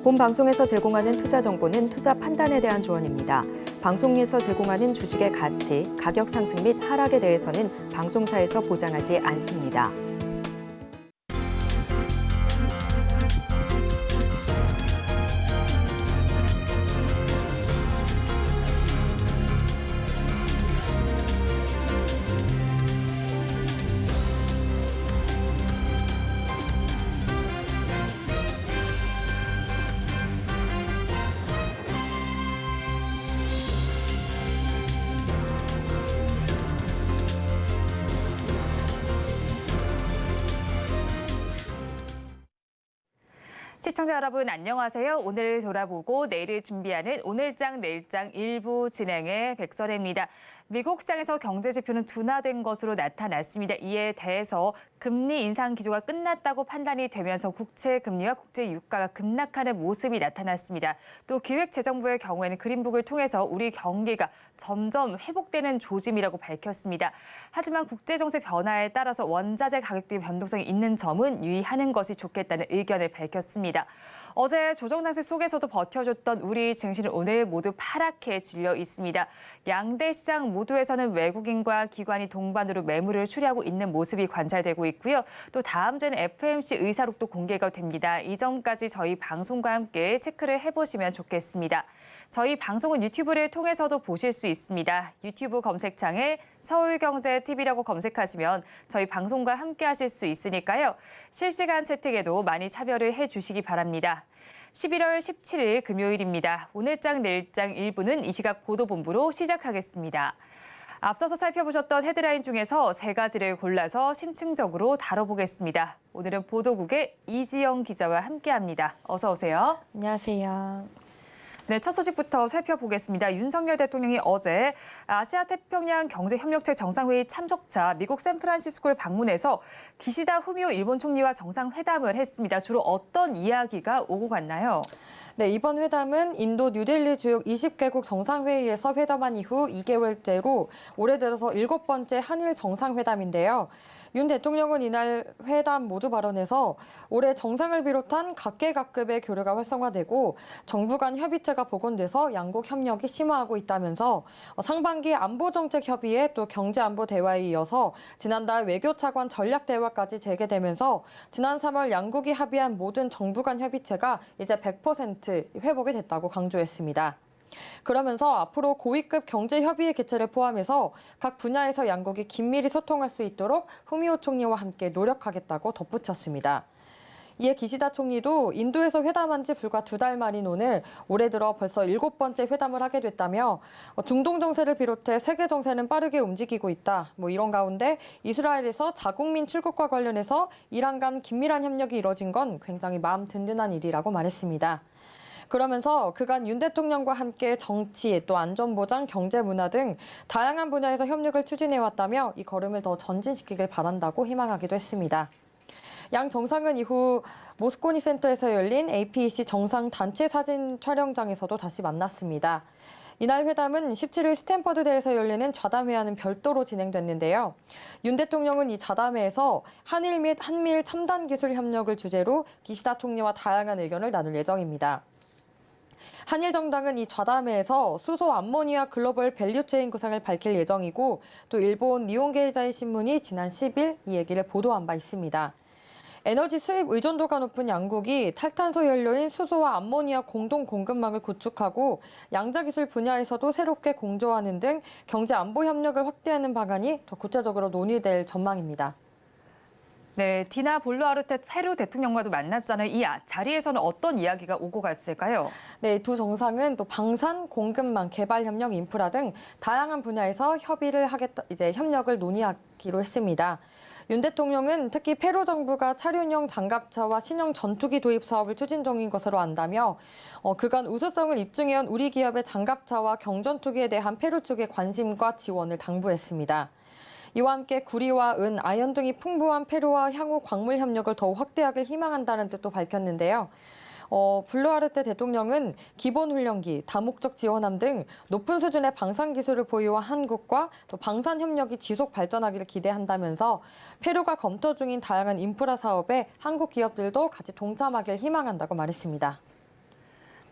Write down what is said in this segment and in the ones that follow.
본 방송에서 제공하는 투자 정보는 투자 판단에 대한 조언입니다. 방송에서 제공하는 주식의 가치, 가격 상승 및 하락에 대해서는 방송사에서 보장하지 않습니다. 시청자 여러분 안녕하세요. 오늘을 돌아보고 내일을 준비하는 오늘장 내일장 일부 진행의 백설혜입니다. 미국 시장에서 경제 지표는 둔화된 것으로 나타났습니다. 이에 대해서 금리 인상 기조가 끝났다고 판단이 되면서 국채 금리와 국제 유가가 급락하는 모습이 나타났습니다. 또 기획재정부의 경우에는 그린북을 통해서 우리 경기가 점점 회복되는 조짐이라고 밝혔습니다. 하지만 국제정세 변화에 따라서 원자재 가격대 변동성이 있는 점은 유의하는 것이 좋겠다는 의견을 밝혔습니다. 어제 조정장세 속에서도 버텨줬던 우리 증시는 오늘 모두 파랗게 질려 있습니다. 양대 시장 모두에서는 외국인과 기관이 동반으로 매물을 추리하고 있는 모습이 관찰되고 있고요. 또 다음 주에는 FOMC 의사록도 공개가 됩니다. 이 점까지 저희 방송과 함께 체크를 해보시면 좋겠습니다. 저희 방송은 유튜브를 통해서도 보실 수 있습니다. 유튜브 검색창에 서울경제TV라고 검색하시면 저희 방송과 함께 하실 수 있으니까요. 실시간 채팅에도 많이 참여를 해주시기 바랍니다. 11월 17일 금요일입니다. 오늘장 내일장 1부는 이 시각 보도본부로 시작하겠습니다. 앞서서 살펴보셨던 헤드라인 중에서 세 가지를 골라서 심층적으로 다뤄보겠습니다. 오늘은 보도국의 이지영 기자와 함께합니다. 어서 오세요. 안녕하세요. 네, 첫 소식부터 살펴보겠습니다. 윤석열 대통령이 어제 아시아태평양 경제협력체 정상회의 참석차 미국 샌프란시스코를 방문해서 기시다 후미오 일본 총리와 정상회담을 했습니다. 주로 어떤 이야기가 오고 갔나요? 네, 이번 회담은 인도 뉴델리 주요 20개국 정상회의에서 회담한 이후 2개월째로 올해 들어서 7번째 한일 정상회담인데요. 윤 대통령은 이날 회담 모두 발언에서 올해 정상을 비롯한 각계각급의 교류가 활성화되고 정부 간 협의체가 복원돼서 양국 협력이 심화하고 있다면서 상반기 안보정책 협의회 또 경제안보 대화에 이어서 지난달 외교차관 전략대화까지 재개되면서 지난 3월 양국이 합의한 모든 정부 간 협의체가 이제 100% 회복이 됐다고 강조했습니다. 그러면서 앞으로 고위급 경제협의회 개최를 포함해서 각 분야에서 양국이 긴밀히 소통할 수 있도록 후미오 총리와 함께 노력하겠다고 덧붙였습니다. 이에 기시다 총리도 인도에서 회담한 지 불과 2달 만인 오늘 올해 들어 벌써 7번째 회담을 하게 됐다며 중동 정세를 비롯해 세계 정세는 빠르게 움직이고 있다. 이런 가운데 이스라엘에서 자국민 출국과 관련해서 이란 간 긴밀한 협력이 이뤄진 건 굉장히 마음 든든한 일이라고 말했습니다. 그러면서 그간 윤 대통령과 함께 정치, 또 안전보장, 경제, 문화 등 다양한 분야에서 협력을 추진해왔다며 이 걸음을 더 전진시키길 바란다고 희망하기도 했습니다. 양 정상은 이후 모스코니 센터에서 열린 APEC 정상 단체 사진 촬영장에서도 다시 만났습니다. 이날 회담은 17일 스탠퍼드대에서 열리는 좌담회와는 별도로 진행됐는데요. 윤 대통령은 이 좌담회에서 한일 및 한미일 첨단 기술 협력을 주제로 기시다 총리와 다양한 의견을 나눌 예정입니다. 한일 정당은 이 좌담회에서 수소 암모니아 글로벌 밸류체인 구상을 밝힐 예정이고 또 일본 니혼게이자이 신문이 지난 10일 이 얘기를 보도한 바 있습니다. 에너지 수입 의존도가 높은 양국이 탈탄소 연료인 수소와 암모니아 공동 공급망을 구축하고 양자 기술 분야에서도 새롭게 공조하는 등 경제 안보 협력을 확대하는 방안이 더 구체적으로 논의될 전망입니다. 네, 디나 볼루아르테 페루 대통령과도 만났잖아요. 이 자리에서는 어떤 이야기가 오고 갔을까요? 네, 두 정상은 또 방산, 공급망, 개발 협력, 인프라 등 다양한 분야에서 협력을 논의하기로 했습니다. 윤 대통령은 특히 페루 정부가 차륜형 장갑차와 신형 전투기 도입 사업을 추진 중인 것으로 안다며 그간 우수성을 입증해온 우리 기업의 장갑차와 경전투기에 대한 페루 쪽의 관심과 지원을 당부했습니다. 이와 함께 구리와 은, 아연 등이 풍부한 페루와 향후 광물 협력을 더욱 확대하길 희망한다는 뜻도 밝혔는데요. 블루아르테 대통령은 기본훈련기, 다목적 지원함 등 높은 수준의 방산 기술을 보유한 한국과 또 방산 협력이 지속 발전하기를 기대한다면서 페루가 검토 중인 다양한 인프라 사업에 한국 기업들도 같이 동참하길 희망한다고 말했습니다.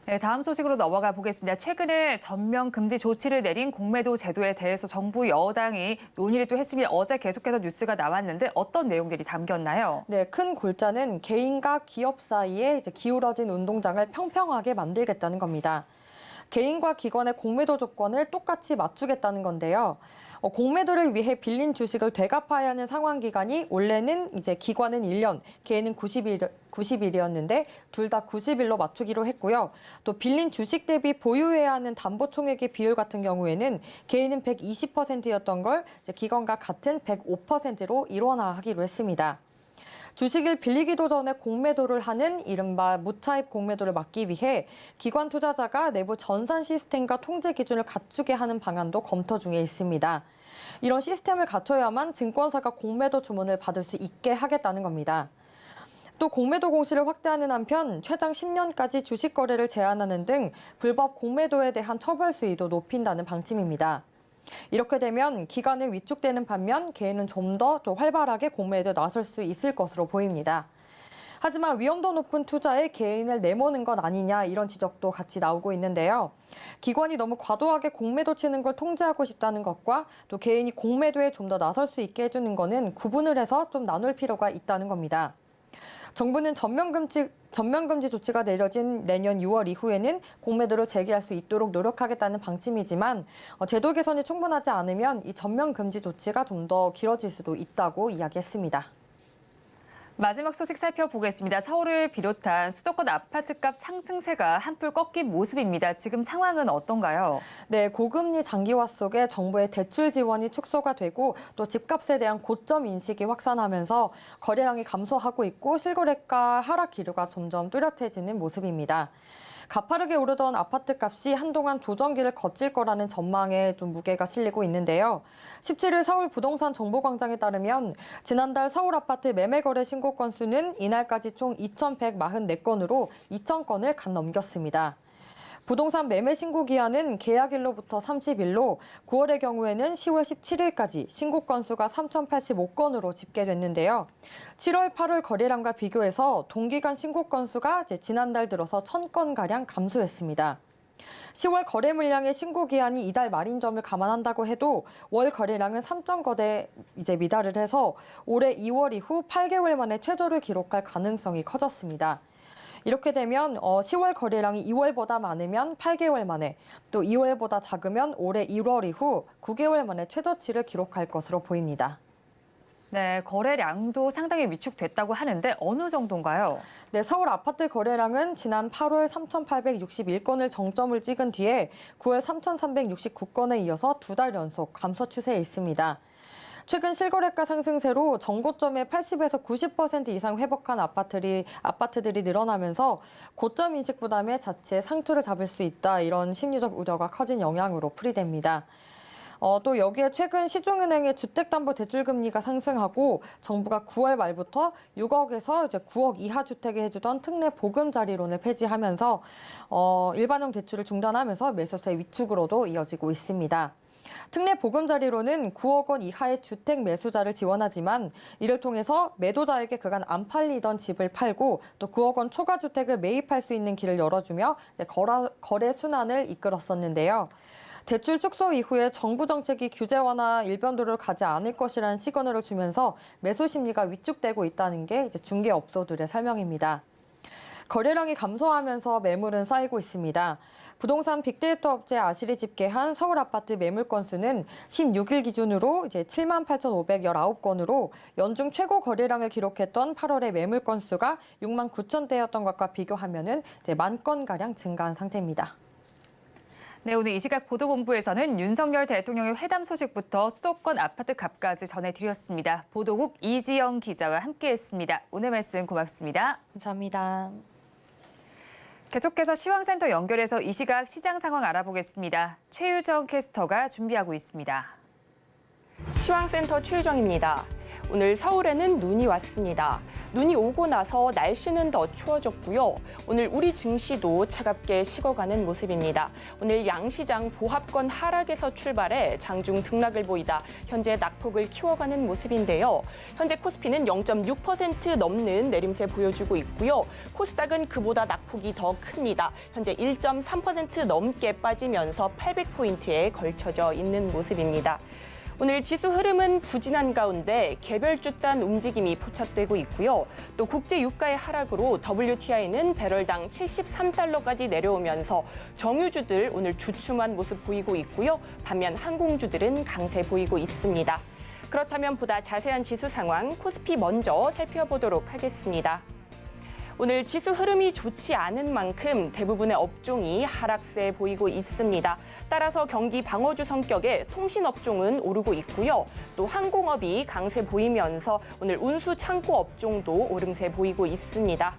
네, 다음 소식으로 넘어가 보겠습니다. 최근에 전면 금지 조치를 내린 공매도 제도에 대해서 정부 여당이 논의를 또 했습니다. 어제 계속해서 뉴스가 나왔는데 어떤 내용들이 담겼나요? 네, 큰 골자는 개인과 기업 사이에 기울어진 운동장을 평평하게 만들겠다는 겁니다. 개인과 기관의 공매도 조건을 똑같이 맞추겠다는 건데요. 공매도를 위해 빌린 주식을 되갚아야 하는 상환 기간이 원래는 기관은 1년, 개인은 90일이었는데 둘 다 90일로 맞추기로 했고요. 또 빌린 주식 대비 보유해야 하는 담보 총액의 비율 같은 경우에는 개인은 120%였던 걸 기관과 같은 105%로 일원화하기로 했습니다. 주식을 빌리기도 전에 공매도를 하는 이른바 무차입 공매도를 막기 위해 기관 투자자가 내부 전산 시스템과 통제 기준을 갖추게 하는 방안도 검토 중에 있습니다. 이런 시스템을 갖춰야만 증권사가 공매도 주문을 받을 수 있게 하겠다는 겁니다. 또 공매도 공시를 확대하는 한편 최장 10년까지 주식 거래를 제한하는 등 불법 공매도에 대한 처벌 수위도 높인다는 방침입니다. 이렇게 되면 기관은 위축되는 반면 개인은 좀 더 활발하게 공매도에 나설 수 있을 것으로 보입니다. 하지만 위험도 높은 투자에 개인을 내모는 것 아니냐 이런 지적도 같이 나오고 있는데요. 기관이 너무 과도하게 공매도 치는 걸 통제하고 싶다는 것과 또 개인이 공매도에 좀 더 나설 수 있게 해주는 거는 구분을 해서 좀 나눌 필요가 있다는 겁니다. 정부는 전면금지 조치가 내려진 내년 6월 이후에는 공매도를 재개할 수 있도록 노력하겠다는 방침이지만 제도 개선이 충분하지 않으면 이 전면금지 조치가 좀 더 길어질 수도 있다고 이야기했습니다. 마지막 소식 살펴보겠습니다. 서울을 비롯한 수도권 아파트값 상승세가 한풀 꺾인 모습입니다. 지금 상황은 어떤가요? 네, 고금리 장기화 속에 정부의 대출 지원이 축소가 되고 또 집값에 대한 고점 인식이 확산하면서 거래량이 감소하고 있고 실거래가 하락 기류가 점점 뚜렷해지는 모습입니다. 가파르게 오르던 아파트 값이 한동안 조정기를 거칠 거라는 전망에 좀 무게가 실리고 있는데요. 17일 서울 부동산 정보광장에 따르면 지난달 서울 아파트 매매 거래 신고 건수는 이날까지 총 2,144건으로 2,000건을 간 넘겼습니다. 부동산 매매 신고 기한은 계약일로부터 30일로 9월의 경우에는 10월 17일까지 신고 건수가 3,085건으로 집계됐는데요. 7월, 8월 거래량과 비교해서 동기간 신고 건수가 지난달 들어서 1,000건가량 감소했습니다. 10월 거래 물량의 신고 기한이 이달 말인 점을 감안한다고 해도 월 거래량은 3,000건에 미달을 해서 올해 2월 이후 8개월 만에 최저를 기록할 가능성이 커졌습니다. 이렇게 되면 10월 거래량이 2월보다 많으면 8개월 만에, 또 2월보다 작으면 올해 1월 이후 9개월 만에 최저치를 기록할 것으로 보입니다. 네, 거래량도 상당히 위축됐다고 하는데 어느 정도인가요? 네, 서울 아파트 거래량은 지난 8월 3,861건을 정점을 찍은 뒤에 9월 3,369건에 이어서 두 달 연속 감소 추세에 있습니다. 최근 실거래가 상승세로 전고점의 80에서 90% 이상 회복한 아파트들이 늘어나면서 고점 인식 부담에 자체 상투를 잡을 수 있다, 이런 심리적 우려가 커진 영향으로 풀이됩니다. 또 여기에 최근 시중은행의 주택담보대출금리가 상승하고 정부가 9월 말부터 6억에서 9억 이하 주택에 해주던 특례 보금자리론을 폐지하면서 일반형 대출을 중단하면서 매수세 위축으로도 이어지고 있습니다. 특례 보금자리론은 9억 원 이하의 주택 매수자를 지원하지만 이를 통해서 매도자에게 그간 안 팔리던 집을 팔고 또 9억 원 초과 주택을 매입할 수 있는 길을 열어주며 거래 순환을 이끌었었는데요. 대출 축소 이후에 정부 정책이 규제 완화 일변도를 가지 않을 것이라는 시그널을 주면서 매수 심리가 위축되고 있다는 게 중개업소들의 설명입니다. 거래량이 감소하면서 매물은 쌓이고 있습니다. 부동산 빅데이터 업체 아실이 집계한 서울 아파트 매물 건수는 16일 기준으로 78,519건으로 연중 최고 거래량을 기록했던 8월의 매물 건수가 6만 9천 대였던 것과 비교하면은 10,000건 가량 증가한 상태입니다. 네, 오늘 이 시각 보도본부에서는 윤석열 대통령의 회담 소식부터 수도권 아파트 값까지 전해드렸습니다. 보도국 이지영 기자와 함께했습니다. 오늘 말씀 고맙습니다. 감사합니다. 계속해서 시황센터 연결해서 이 시각 시장 상황 알아보겠습니다. 최유정 캐스터가 준비하고 있습니다. 시황센터 최유정입니다. 오늘 서울에는 눈이 왔습니다. 눈이 오고 나서 날씨는 더 추워졌고요. 오늘 우리 증시도 차갑게 식어가는 모습입니다. 오늘 양시장 보합권 하락에서 출발해 장중 등락을 보이다 현재 낙폭을 키워가는 모습인데요. 현재 코스피는 0.6% 넘는 내림세 보여주고 있고요. 코스닥은 그보다 낙폭이 더 큽니다. 현재 1.3% 넘게 빠지면서 800포인트에 걸쳐져 있는 모습입니다. 오늘 지수 흐름은 부진한 가운데 개별주 단 움직임이 포착되고 있고요. 또 국제 유가의 하락으로 WTI는 배럴당 73달러까지 내려오면서 정유주들 오늘 주춤한 모습 보이고 있고요. 반면 항공주들은 강세 보이고 있습니다. 그렇다면 보다 자세한 지수 상황 코스피 먼저 살펴보도록 하겠습니다. 오늘 지수 흐름이 좋지 않은 만큼 대부분의 업종이 하락세 보이고 있습니다. 따라서 경기 방어주 성격의 통신업종은 오르고 있고요. 또 항공업이 강세 보이면서 오늘 운수 창고 업종도 오름세 보이고 있습니다.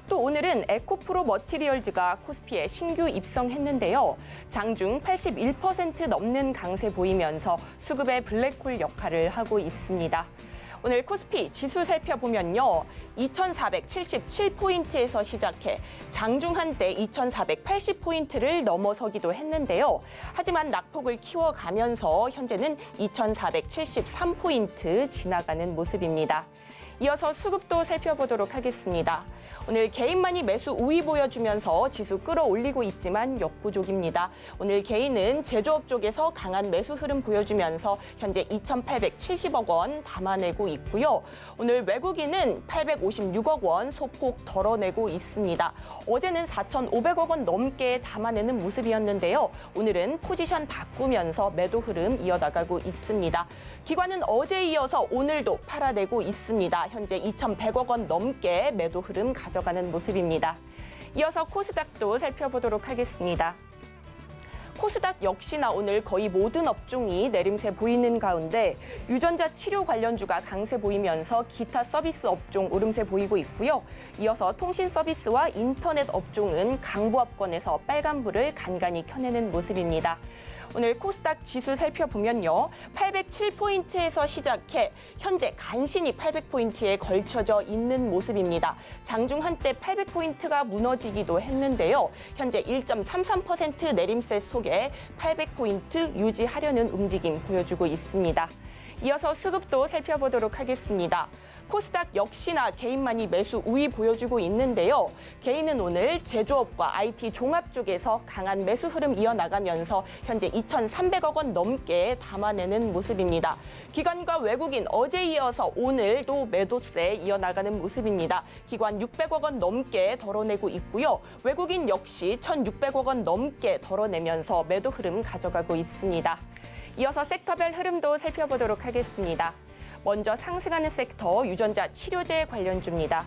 또 오늘은 에코프로 머티리얼즈가 코스피에 신규 입성했는데요. 장중 81% 넘는 강세 보이면서 수급의 블랙홀 역할을 하고 있습니다. 오늘 코스피 지수 살펴보면요. 2,477포인트에서 시작해 장중 한때 2,480포인트를 넘어서기도 했는데요. 하지만 낙폭을 키워가면서 현재는 2,473포인트 지나가는 모습입니다. 이어서 수급도 살펴보도록 하겠습니다. 오늘 개인만이 매수 우위 보여주면서 지수 끌어올리고 있지만 역부족입니다. 오늘 개인은 제조업 쪽에서 강한 매수 흐름 보여주면서 현재 2,870억 원 담아내고 있고요. 오늘 외국인은 856억 원 소폭 덜어내고 있습니다. 어제는 4,500억 원 넘게 담아내는 모습이었는데요. 오늘은 포지션 바꾸면서 매도 흐름 이어나가고 있습니다. 기관은 어제 이어서 오늘도 팔아내고 있습니다. 현재 2,100억 원 넘게 매도 흐름 가져가는 모습입니다. 이어서 코스닥도 살펴보도록 하겠습니다. 코스닥 역시나 오늘 거의 모든 업종이 내림세 보이는 가운데 유전자 치료 관련주가 강세 보이면서 기타 서비스 업종 오름세 보이고 있고요. 이어서 통신 서비스와 인터넷 업종은 강보합권에서 빨간불을 간간히 켜내는 모습입니다. 오늘 코스닥 지수 살펴보면요. 807포인트에서 시작해 현재 간신히 800포인트에 걸쳐져 있는 모습입니다. 장중 한때 800포인트가 무너지기도 했는데요. 현재 1.33% 내림세 속에 800포인트 유지하려는 움직임 보여주고 있습니다. 이어서 수급도 살펴보도록 하겠습니다. 코스닥 역시나 개인만이 매수 우위 보여주고 있는데요. 개인은 오늘 제조업과 IT 종합 쪽에서 강한 매수 흐름 이어나가면서 현재 2,300억 원 넘게 담아내는 모습입니다. 기관과 외국인 어제 이어서 오늘도 매도세 이어나가는 모습입니다. 기관 600억 원 넘게 덜어내고 있고요. 외국인 역시 1,600억 원 넘게 덜어내면서 매도 흐름 가져가고 있습니다. 이어서 섹터별 흐름도 살펴보도록 하겠습니다. 먼저 상승하는 섹터 유전자 치료제 관련주입니다.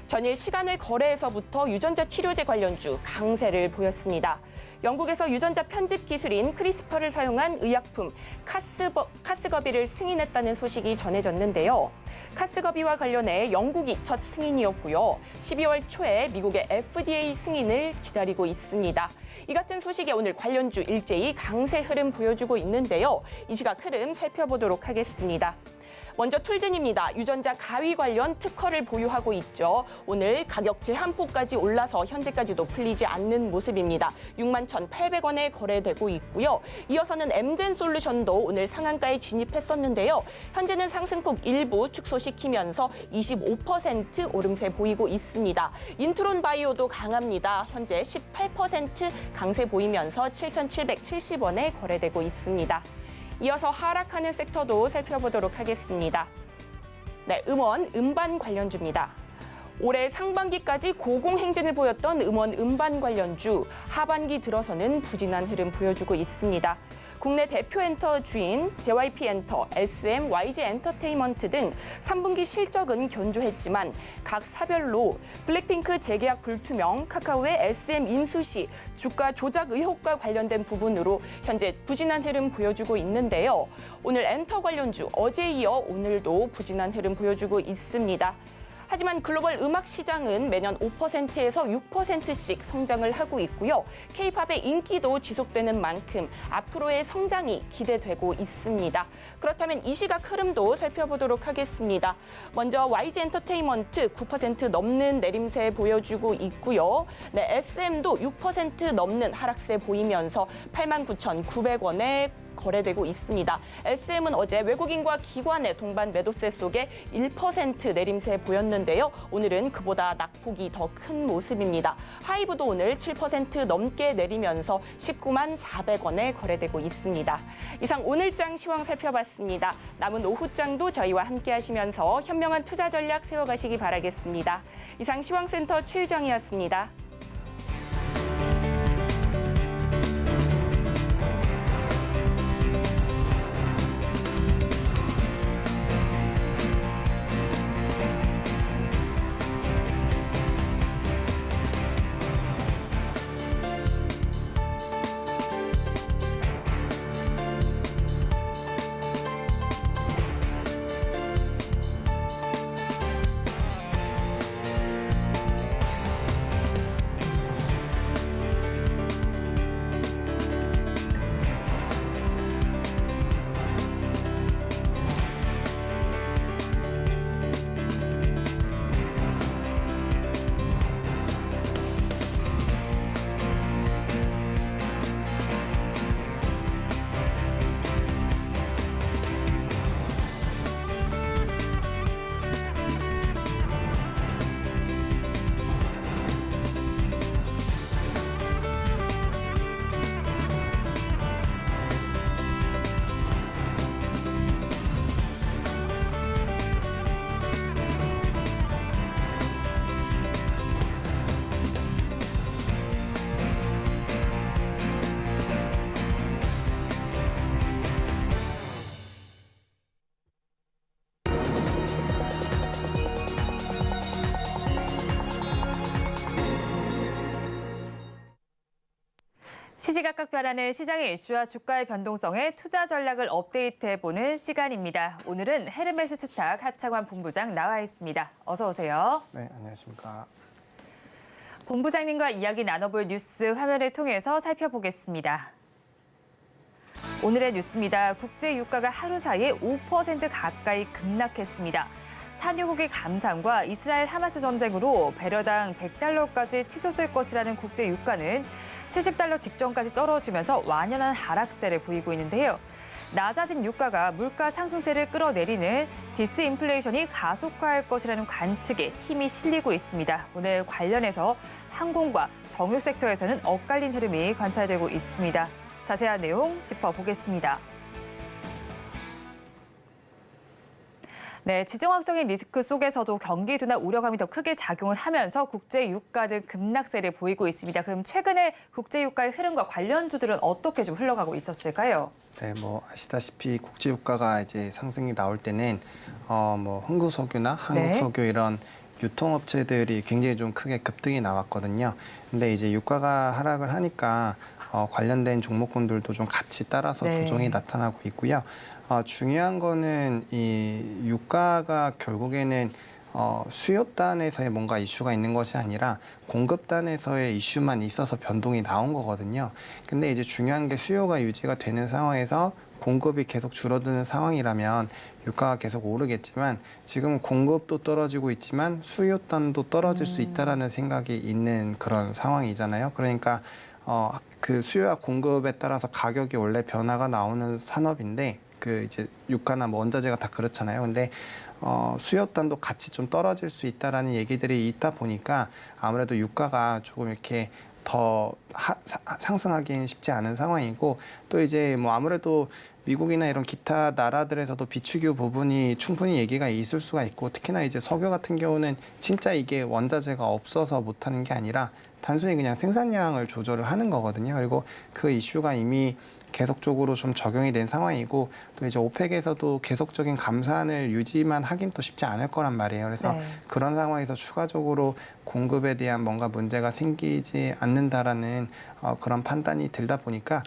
전일 시간의 거래에서부터 유전자 치료제 관련주 강세를 보였습니다. 영국에서 유전자 편집 기술인 크리스퍼를 사용한 의약품 카스거비를 승인했다는 소식이 전해졌는데요. 카스거비와 관련해 영국이 첫 승인이었고요. 12월 초에 미국의 FDA 승인을 기다리고 있습니다. 이 같은 소식에 오늘 관련주 일제히 강세 흐름 보여주고 있는데요. 이 시각 흐름 살펴보도록 하겠습니다. 먼저 툴젠입니다. 유전자 가위 관련 특허를 보유하고 있죠. 오늘 가격 제한폭까지 올라서 현재까지도 풀리지 않는 모습입니다. 61,800원에 거래되고 있고요. 이어서는 엠젠솔루션도 오늘 상한가에 진입했었는데요. 현재는 상승폭 일부 축소시키면서 25% 오름세 보이고 있습니다. 인트론 바이오도 강합니다. 현재 18% 강세 보이면서 7,770원에 거래되고 있습니다. 이어서 하락하는 섹터도 살펴보도록 하겠습니다. 네, 음원, 음반 관련주입니다. 올해 상반기까지 고공행진을 보였던 음원, 음반 관련주, 하반기 들어서는 부진한 흐름 보여주고 있습니다. 국내 대표 엔터주인 JYP 엔터, SM, YG 엔터테인먼트 등 3분기 실적은 견조했지만 각 사별로 블랙핑크 재계약 불투명, 카카오의 SM 인수 시 주가 조작 의혹과 관련된 부분으로 현재 부진한 흐름 보여주고 있는데요. 오늘 엔터 관련주 어제 이어 오늘도 부진한 흐름 보여주고 있습니다. 하지만 글로벌 음악 시장은 매년 5%에서 6%씩 성장을 하고 있고요. K-팝의 인기도 지속되는 만큼 앞으로의 성장이 기대되고 있습니다. 그렇다면 이 시각 흐름도 살펴보도록 하겠습니다. 먼저 YG 엔터테인먼트 9% 넘는 내림세 보여주고 있고요. 네, SM도 6% 넘는 하락세 보이면서 89,900원에 거래되고 있습니다. SM은 어제 외국인과 기관의 동반 매도세 속에 1% 내림세 보였는데요. 오늘은 그보다 낙폭이 더 큰 모습입니다. 하이브도 오늘 7% 넘게 내리면서 19만 400원에 거래되고 있습니다. 이상 오늘장 시황 살펴봤습니다. 남은 오후장도 저희와 함께 하시면서 현명한 투자 전략 세워가시기 바라겠습니다. 이상 시황센터 최유정이었습니다. 시시각각 변하는 시장의 이슈와 주가의 변동성에 투자 전략을 업데이트해보는 시간입니다. 오늘은 헤르메스 스탁 하창환 본부장 나와 있습니다. 어서 오세요. 네, 안녕하십니까. 본부장님과 이야기 나눠볼 뉴스 화면을 통해서 살펴보겠습니다. 오늘의 뉴스입니다. 국제 유가가 하루 사이에 5% 가까이 급락했습니다. 산유국의 감산과 이스라엘 하마스 전쟁으로 배럴당 $100까지 치솟을 것이라는 국제 유가는 $70 직전까지 떨어지면서 완연한 하락세를 보이고 있는데요. 낮아진 유가가 물가 상승세를 끌어내리는 디스인플레이션이 가속화할 것이라는 관측에 힘이 실리고 있습니다. 오늘 관련해서 항공과 정유 섹터에서는 엇갈린 흐름이 관찰되고 있습니다. 자세한 내용 짚어보겠습니다. 네, 지정학적인 리스크 속에서도 경기 둔화 우려감이 더 크게 작용을 하면서 국제 유가 등 급락세를 보이고 있습니다. 그럼 최근에 국제 유가의 흐름과 관련주들은 어떻게 좀 흘러가고 있었을까요? 네, 뭐 아시다시피 국제 유가가 이제 상승이 나올 때는 뭐 흥구석유나 한국석유 이런 유통업체들이 굉장히 좀 크게 급등이 나왔거든요. 근데 이제 유가가 하락을 하니까 관련된 종목군들도 좀 같이 따라서 조정이 나타나고 있고요. 중요한 거는 이 유가가 결국에는 수요단에서의 뭔가 이슈가 있는 것이 아니라 공급단에서의 이슈만 있어서 변동이 나온 거거든요. 근데 이제 중요한 게 수요가 유지가 되는 상황에서 공급이 계속 줄어드는 상황이라면 유가가 계속 오르겠지만 지금은 공급도 떨어지고 있지만 수요단도 떨어질 수 있다라는 생각이 있는 그런 상황이잖아요. 그러니까 그 수요와 공급에 따라서 가격이 원래 변화가 나오는 산업인데 그 이제 유가나 뭐 원자재가 다 그렇잖아요. 근데 수요단도 같이 좀 떨어질 수 있다라는 얘기들이 있다 보니까 아무래도 유가가 조금 이렇게 더 상승하기는 쉽지 않은 상황이고 또 이제 뭐 아무래도 미국이나 이런 기타 나라들에서도 비축유 부분이 충분히 얘기가 있을 수가 있고 특히나 이제 석유 같은 경우는 진짜 이게 원자재가 없어서 못하는 게 아니라 단순히 그냥 생산량을 조절을 하는 거거든요. 그리고 그 이슈가 이미 계속적으로 좀 적용이 된 상황이고 또 이제 오펙에서도 계속적인 감산을 유지만 하긴 또 쉽지 않을 거란 말이에요. 그래서 그런 상황에서 추가적으로 공급에 대한 뭔가 문제가 생기지 않는다라는 그런 판단이 들다 보니까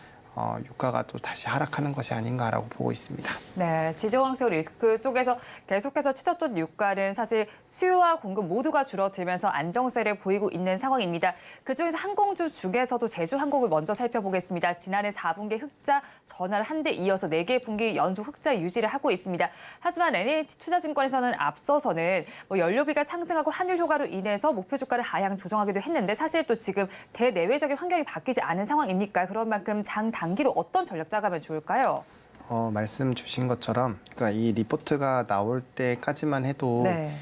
유가가 또 다시 하락하는 것이 아닌가라고 보고 있습니다. 네, 지정학적 리스크 속에서 계속해서 치솟던 유가는 사실 수요와 공급 모두가 줄어들면서 안정세를 보이고 있는 상황입니다. 그중에서 항공주 중에서도 제주항공을 먼저 살펴보겠습니다. 지난해 4분기 흑자 전환 한 대 이어서 4개 분기 연속 흑자 유지를 하고 있습니다. 하지만 NH투자증권에서는 앞서서는 연료비가 상승하고 환율 효과로 인해서 목표 주가를 하향 조정하기도 했는데 사실 또 지금 대내외적인 환경이 바뀌지 않은 상황입니까? 그런 만큼 장 단기로 어떤 전략 짜가면 좋을까요? 말씀 주신 것처럼 그러니까 이 리포트가 나올 때까지만 해도 네.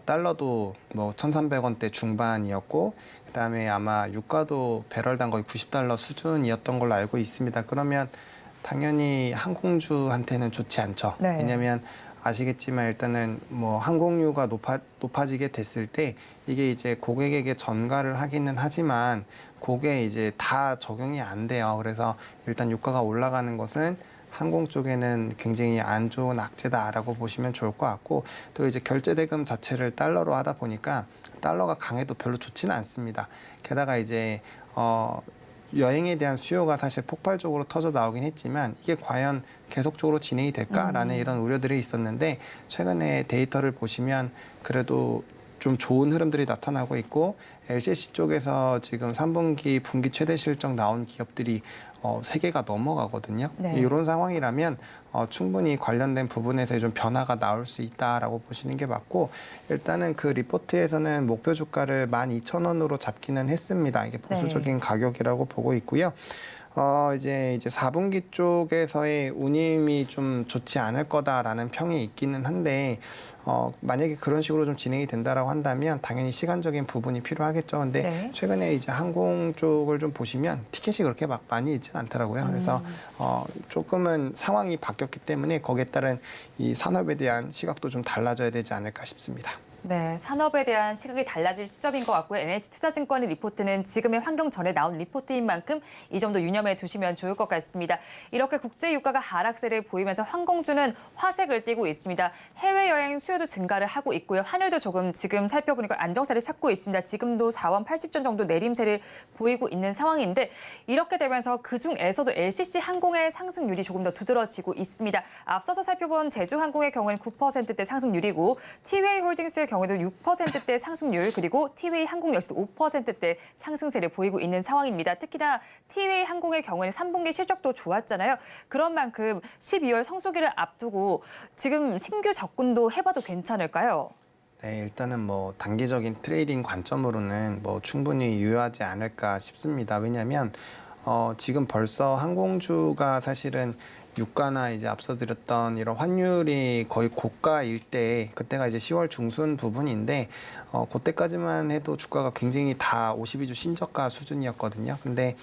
달러도 뭐 1,300원대 중반이었고 그다음에 아마 유가도 배럴당 거의 90달러 수준이었던 걸로 알고 있습니다. 그러면 당연히 항공주한테는 좋지 않죠. 네. 왜냐하면 아시겠지만 일단은 뭐 항공유가 높아지게 됐을 때 이게 이제 고객에게 전가를 하기는 하지만 그게 이제 다 적용이 안 돼요. 그래서 일단 유가가 올라가는 것은 항공 쪽에는 굉장히 안 좋은 악재다라고 보시면 좋을 것 같고 또 이제 결제 대금 자체를 달러로 하다 보니까 달러가 강해도 별로 좋지는 않습니다. 게다가 이제 여행에 대한 수요가 사실 폭발적으로 터져 나오긴 했지만 이게 과연 계속적으로 진행이 될까라는 이런 우려들이 있었는데 최근에 데이터를 보시면 그래도 좀 좋은 흐름들이 나타나고 있고 LCC 쪽에서 지금 3분기 분기 최대 실적 나온 기업들이 3개가 넘어가거든요. 네. 이런 상황이라면 충분히 관련된 부분에서 좀 변화가 나올 수 있다라고 보시는 게 맞고 일단은 그 리포트에서는 목표 주가를 12,000원으로 잡기는 했습니다. 이게 보수적인 가격이라고 보고 있고요. 이제 4분기 쪽에서의 운임이 좀 좋지 않을 거다라는 평이 있기는 한데 만약에 그런 식으로 좀 진행이 된다라고 한다면 당연히 시간적인 부분이 필요하겠죠. 근데 네. 최근에 이제 항공 쪽을 좀 보시면 티켓이 그렇게 막 많이 있지는 않더라고요. 그래서 조금은 상황이 바뀌었기 때문에 거기에 따른 이 산업에 대한 시각도 좀 달라져야 되지 않을까 싶습니다. 네, 산업에 대한 시각이 달라질 시점인 것 같고요. NH투자증권의 리포트는 지금의 환경 전에 나온 리포트인 만큼 이 점도 유념해 두시면 좋을 것 같습니다. 이렇게 국제 유가가 하락세를 보이면서 항공주는 화색을 띠고 있습니다. 해외여행 수요도 증가를 하고 있고요. 환율도 조금 지금 살펴보니까 안정세를 찾고 있습니다. 지금도 4원 80전 정도 내림세를 보이고 있는 상황인데 이렇게 되면서 그중에서도 LCC 항공의 상승률이 조금 더 두드러지고 있습니다. 앞서서 살펴본 제주항공의 경우에는 9%대 상승률이고 티웨이홀딩스의 경우에도 6%대 상승률 그리고 티웨이 항공 역시도 5%대 상승세를 보이고 있는 상황입니다. 특히나 티웨이 항공의 경우에는 3분기 실적도 좋았잖아요. 그런 만큼 12월 성수기를 앞두고 지금 신규 접근도 해봐도 괜찮을까요? 네, 일단은 뭐 단기적인 트레이딩 관점으로는 뭐 충분히 유효하지 않을까 싶습니다. 왜냐하면 지금 벌써 항공주가 사실은 유가나 이제 앞서 드렸던 이런 환율이 거의 고가일 때 그때가 이제 10월 중순 부분인데 그때까지만 해도 주가가 굉장히 다 52주 신저가 수준이었거든요. 근데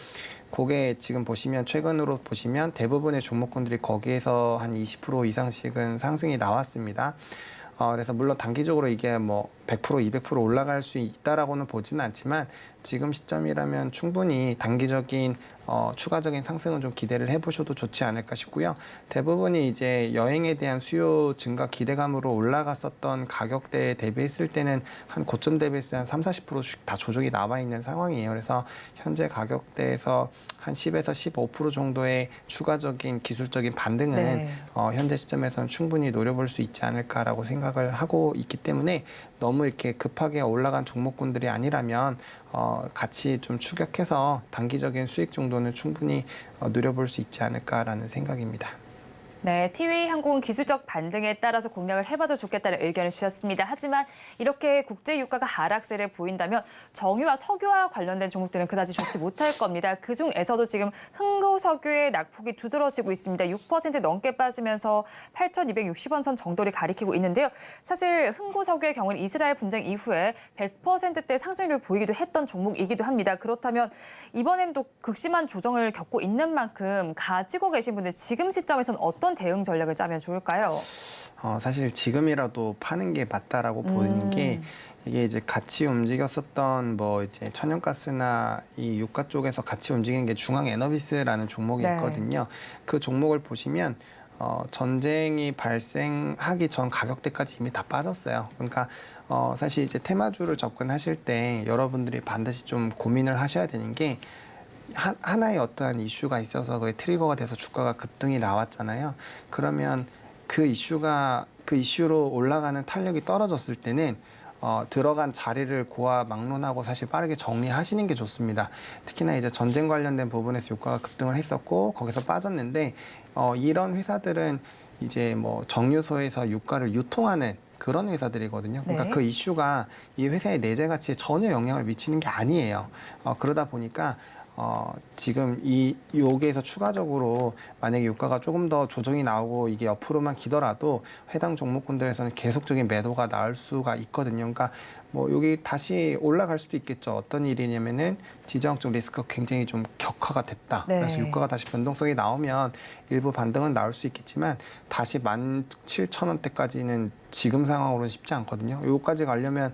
그게 지금 보시면 최근으로 보시면 대부분의 종목군들이 거기에서 한 20% 이상씩은 상승이 나왔습니다. 그래서 물론 단기적으로 이게 뭐 100%, 200% 올라갈 수 있다라고는 보지는 않지만 지금 시점이라면 충분히 단기적인 추가적인 상승은 좀 기대를 해보셔도 좋지 않을까 싶고요. 대부분이 이제 여행에 대한 수요 증가 기대감으로 올라갔었던 가격대에 대비했을 때는 한 고점 대비해서 한 30~40%씩 다 조정이 나와 있는 상황이에요. 그래서 현재 가격대에서 한 10에서 15% 정도의 추가적인 기술적인 반등은 네. 현재 시점에서는 충분히 노려볼 수 있지 않을까라고 생각을 하고 있기 때문에 너무 이렇게 급하게 올라간 종목군들이 아니라면 같이 좀 추격해서 단기적인 수익 정도는 충분히 누려볼 수 있지 않을까라는 생각입니다. 네, 티웨이 항공은 기술적 반등에 따라서 공략을 해봐도 좋겠다는 의견을 주셨습니다. 하지만 이렇게 국제 유가가 하락세를 보인다면 정유와 석유와 관련된 종목들은 그다지 좋지 못할 겁니다. 그중에서도 지금 흥구석유의 낙폭이 두드러지고 있습니다. 6% 넘게 빠지면서 8,260원 선 정도를 가리키고 있는데요. 사실 흥구석유의 경우는 이스라엘 분쟁 이후에 100%대 상승률을 보이기도 했던 종목이기도 합니다. 그렇다면 이번엔 또 극심한 조정을 겪고 있는 만큼 가지고 계신 분들 지금 시점에서는 어떤 대응 전략을 짜면 좋을까요? 사실 지금이라도 파는 게 맞다라고 보이는 게 이게 이제 같이 움직였었던 뭐 이제 천연가스나 이 유가 쪽에서 같이 움직이는 게 중앙에너비스라는 종목이 네. 있거든요. 그 종목을 보시면 전쟁이 발생하기 전 가격대까지 이미 다 빠졌어요. 그러니까 사실 이제 테마주를 접근하실 때 여러분들이 반드시 좀 고민을 하셔야 되는 게 하나의 어떠한 이슈가 있어서 그게 트리거가 돼서 주가가 급등이 나왔잖아요. 그러면 그 이슈로 올라가는 탄력이 떨어졌을 때는 들어간 자리를 고아 막론하고 사실 빠르게 정리하시는 게 좋습니다. 특히나 이제 전쟁 관련된 부분에서 유가가 급등을 했었고 거기서 빠졌는데 이런 회사들은 이제 뭐 정유소에서 유가를 유통하는 그런 회사들이거든요. 그러니까 네. 그 이슈가 이 회사의 내재 가치에 전혀 영향을 미치는 게 아니에요. 그러다 보니까 지금 여기에서 추가적으로 만약에 유가가 조금 더 조정이 나오고 이게 옆으로만 기더라도 해당 종목군들에서는 계속적인 매도가 나올 수가 있거든요. 그러니까 뭐 여기 다시 올라갈 수도 있겠죠. 어떤 일이냐면은 지정학적 리스크가 굉장히 좀 격화가 됐다. 네. 그래서 유가가 다시 변동성이 나오면 일부 반등은 나올 수 있겠지만 다시 17,000원대까지는 지금 상황으로는 쉽지 않거든요. 여기까지 가려면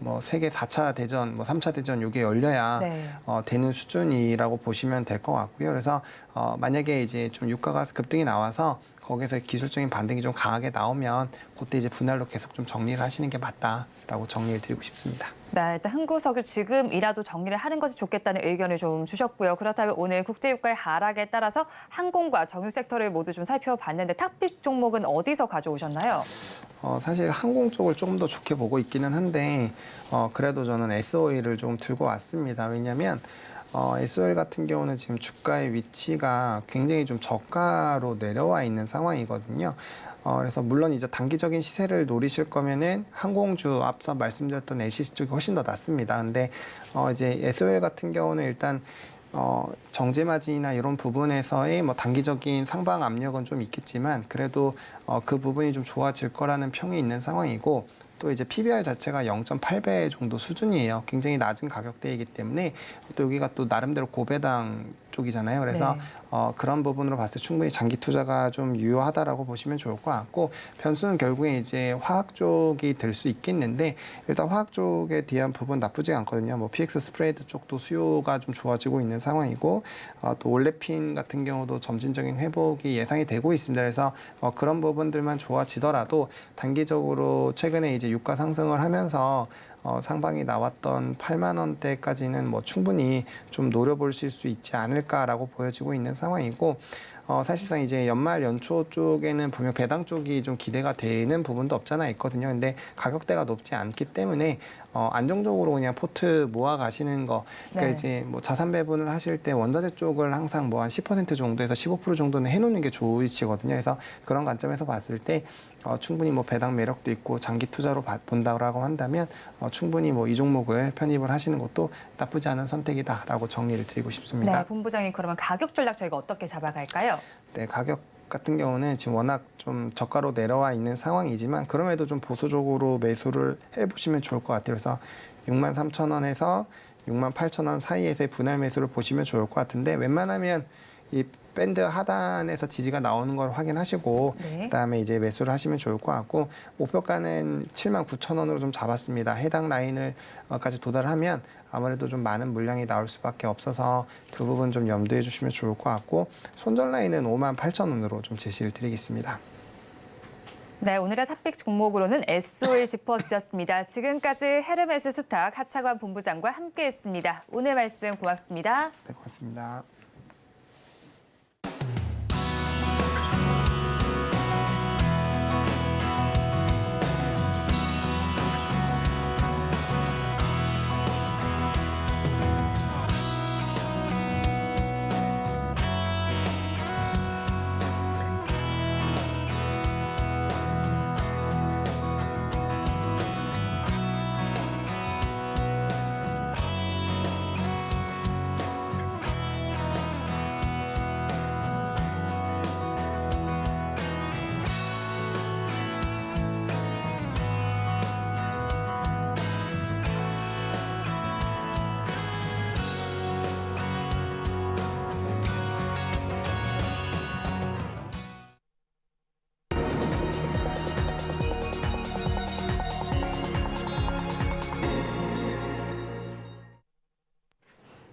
뭐 세계 4차 대전, 뭐 3차 대전 이게 열려야 네. 되는 수준이라고 보시면 될 것 같고요. 그래서 만약에 이제 좀 유가가 급등이 나와서 거기서 기술적인 반등이 좀 강하게 나오면 그때 이제 분할로 계속 좀 정리를 하시는 게 맞다라고 정리를 드리고 싶습니다. 네, 일단 흥구석을 지금이라도 정리를 하는 것이 좋겠다는 의견을 좀 주셨고요. 그렇다면 오늘 국제유가의 하락에 따라서 항공과 정유 섹터를 모두 좀 살펴봤는데 탑픽 종목은 어디서 가져오셨나요? 사실 항공 쪽을 조금 더 좋게 보고 있기는 한데 그래도 저는 SOE를 좀 들고 왔습니다. 왜냐하면 SOL 같은 경우는 지금 주가의 위치가 굉장히 좀 저가로 내려와 있는 상황이거든요. 그래서 물론 이제 단기적인 시세를 노리실 거면은 항공주 앞서 말씀드렸던 LCC 쪽이 훨씬 더 낫습니다. 근데 이제 SOL 같은 경우는 일단 정제 마진이나 이런 부분에서의 뭐 단기적인 상방 압력은 좀 있겠지만 그래도 그 부분이 좀 좋아질 거라는 평이 있는 상황이고 또 이제 PBR 자체가 0.8배 정도 수준이에요. 굉장히 낮은 가격대이기 때문에 또 여기가 또 나름대로 고배당 쪽이잖아요. 그래서 네. 그런 부분으로 봤을 때 충분히 장기 투자가 좀 유효하다라고 보시면 좋을 것 같고 변수는 결국에 이제 화학 쪽이 될 수 있겠는데 일단 화학 쪽에 대한 부분 나쁘지 않거든요. 뭐 PX 스프레드 쪽도 수요가 좀 좋아지고 있는 상황이고 또 올레핀 같은 경우도 점진적인 회복이 예상이 되고 있습니다. 그래서 그런 부분들만 좋아지더라도 단기적으로 최근에 이제 유가 상승을 하면서 상방이 나왔던 8만 원대까지는 뭐 충분히 좀 노려보실 수 있지 않을까라고 보여지고 있는 상황이고 사실상 이제 연말 연초 쪽에는 분명 배당 쪽이 좀 기대가 되는 부분도 없잖아 있거든요. 근데 가격대가 높지 않기 때문에 안정적으로 그냥 포트 모아 가시는 거. 그러니까 네. 이제 뭐 자산 배분을 하실 때 원자재 쪽을 항상 뭐 한 10% 정도에서 15% 정도는 해놓는 게 좋으시거든요. 그래서 그런 관점에서 봤을 때 충분히 뭐 배당 매력도 있고 장기 투자로 본다라고 한다면 충분히 뭐 이 종목을 편입을 하시는 것도 나쁘지 않은 선택이다라고 정리를 드리고 싶습니다. 네, 본부장님 그러면 가격 전략 저희가 어떻게 잡아갈까요? 네, 가격 같은 경우는 지금 워낙 좀 저가로 내려와 있는 상황이지만 그럼에도 좀 보수적으로 매수를 해보시면 좋을 것 같아요. 그래서 63,000원에서 68,000원 사이에서의 분할 매수를 보시면 좋을 것 같은데 웬만하면 이 밴드 하단에서 지지가 나오는 걸 확인하시고 네. 그다음에 이제 매수를 하시면 좋을 것 같고 목표가는 79,000원으로 좀 잡았습니다. 해당 라인을까지 도달하면 아무래도 좀 많은 물량이 나올 수밖에 없어서 그 부분 좀 염두해 주시면 좋을 것 같고 손절 라인은 58,000원으로 좀 제시를 드리겠습니다. 네, 오늘의 탑픽 종목으로는 SOL 짚어주셨습니다. 지금까지 헤르메스 스탁 하차관 본부장과 함께했습니다. 오늘 말씀 고맙습니다. 네, 고맙습니다.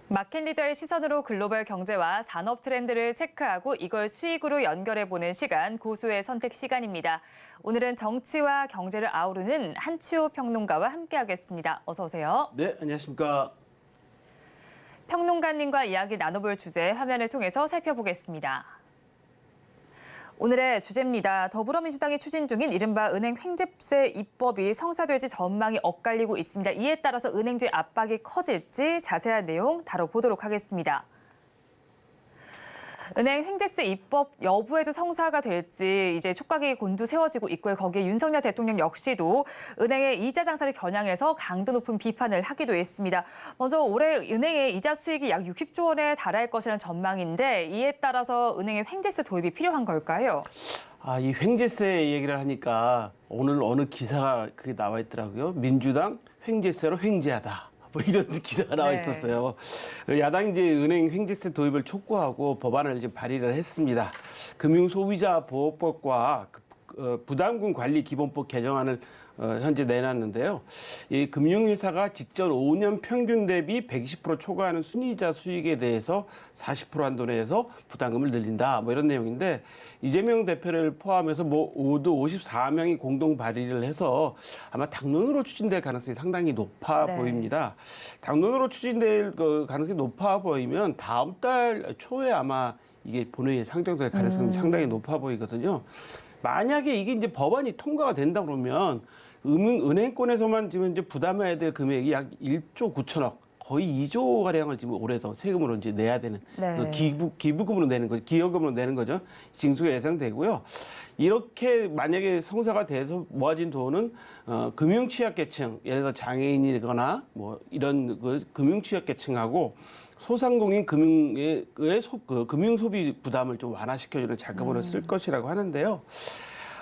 마켓 리더의 시선으로 글로벌 경제와 산업 트렌드를 체크하고 이걸 수익으로 연결해보는 시간, 고수의 선택 시간입니다. 오늘은 정치와 경제를 아우르는 한치호 평론가와 함께하겠습니다. 어서 오세요. 네, 안녕하십니까. 평론가님과 이야기 나눠볼 주제 화면을 통해서 살펴보겠습니다. 오늘의 주제입니다. 더불어민주당이 추진 중인 이른바 은행 횡재세 입법이 성사될지 전망이 엇갈리고 있습니다. 이에 따라서 은행주의 압박이 커질지 자세한 내용 다뤄보도록 하겠습니다. 은행 횡재세 입법 여부에도 성사가 될지 이제 촉각이 곤두세워지고 있고요. 거기에 윤석열 대통령 역시도 은행의 이자 장사를 겨냥해서 강도 높은 비판을 하기도 했습니다. 먼저 올해 은행의 이자 수익이 약 60조 원에 달할 것이라는 전망인데 이에 따라서 은행의 횡재세 도입이 필요한 걸까요? 이 횡재세 얘기를 하니까 오늘 어느 기사가 그게 나와 있더라고요. 민주당 횡재세로 횡재하다. 뭐 이런 기사가 나와 있었어요. 야당이 이제 은행 횡재세 도입을 촉구하고 법안을 이제 발의를 했습니다. 금융소비자보호법과 부담금 관리 기본법 개정안을 현재 내놨는데요. 이 금융회사가 직전 5년 평균 대비 120% 초과하는 순이자 수익에 대해서 40% 한도 내에서 부담금을 늘린다. 뭐 이런 내용인데 이재명 대표를 포함해서 모두 54명이 공동 발의를 해서 아마 당론으로 추진될 가능성이 상당히 높아 보입니다. 당론으로 추진될 가능성이 높아 보이면 다음 달 초에 아마 이게 본회의에 상정될 가능성이 상당히 높아 보이거든요. 만약에 이게 이제 법안이 통과가 된다 그러면 은행권에서만 지금 이제 부담해야 될 금액이 약 1조 9천억, 거의 2조 가량을 지금 올해도 세금으로 이제 내야 되는 그 기부금으로 내는 거죠, 기여금으로 내는 거죠. 징수가 예상되고요. 이렇게 만약에 성사가 돼서 모아진 돈은 금융 취약계층, 예를 들어 장애인이거나 뭐 이런 그 금융 취약계층하고 소상공인 금융 소비 부담을 좀 완화시켜주는 자금으로 쓸 것이라고 하는데요.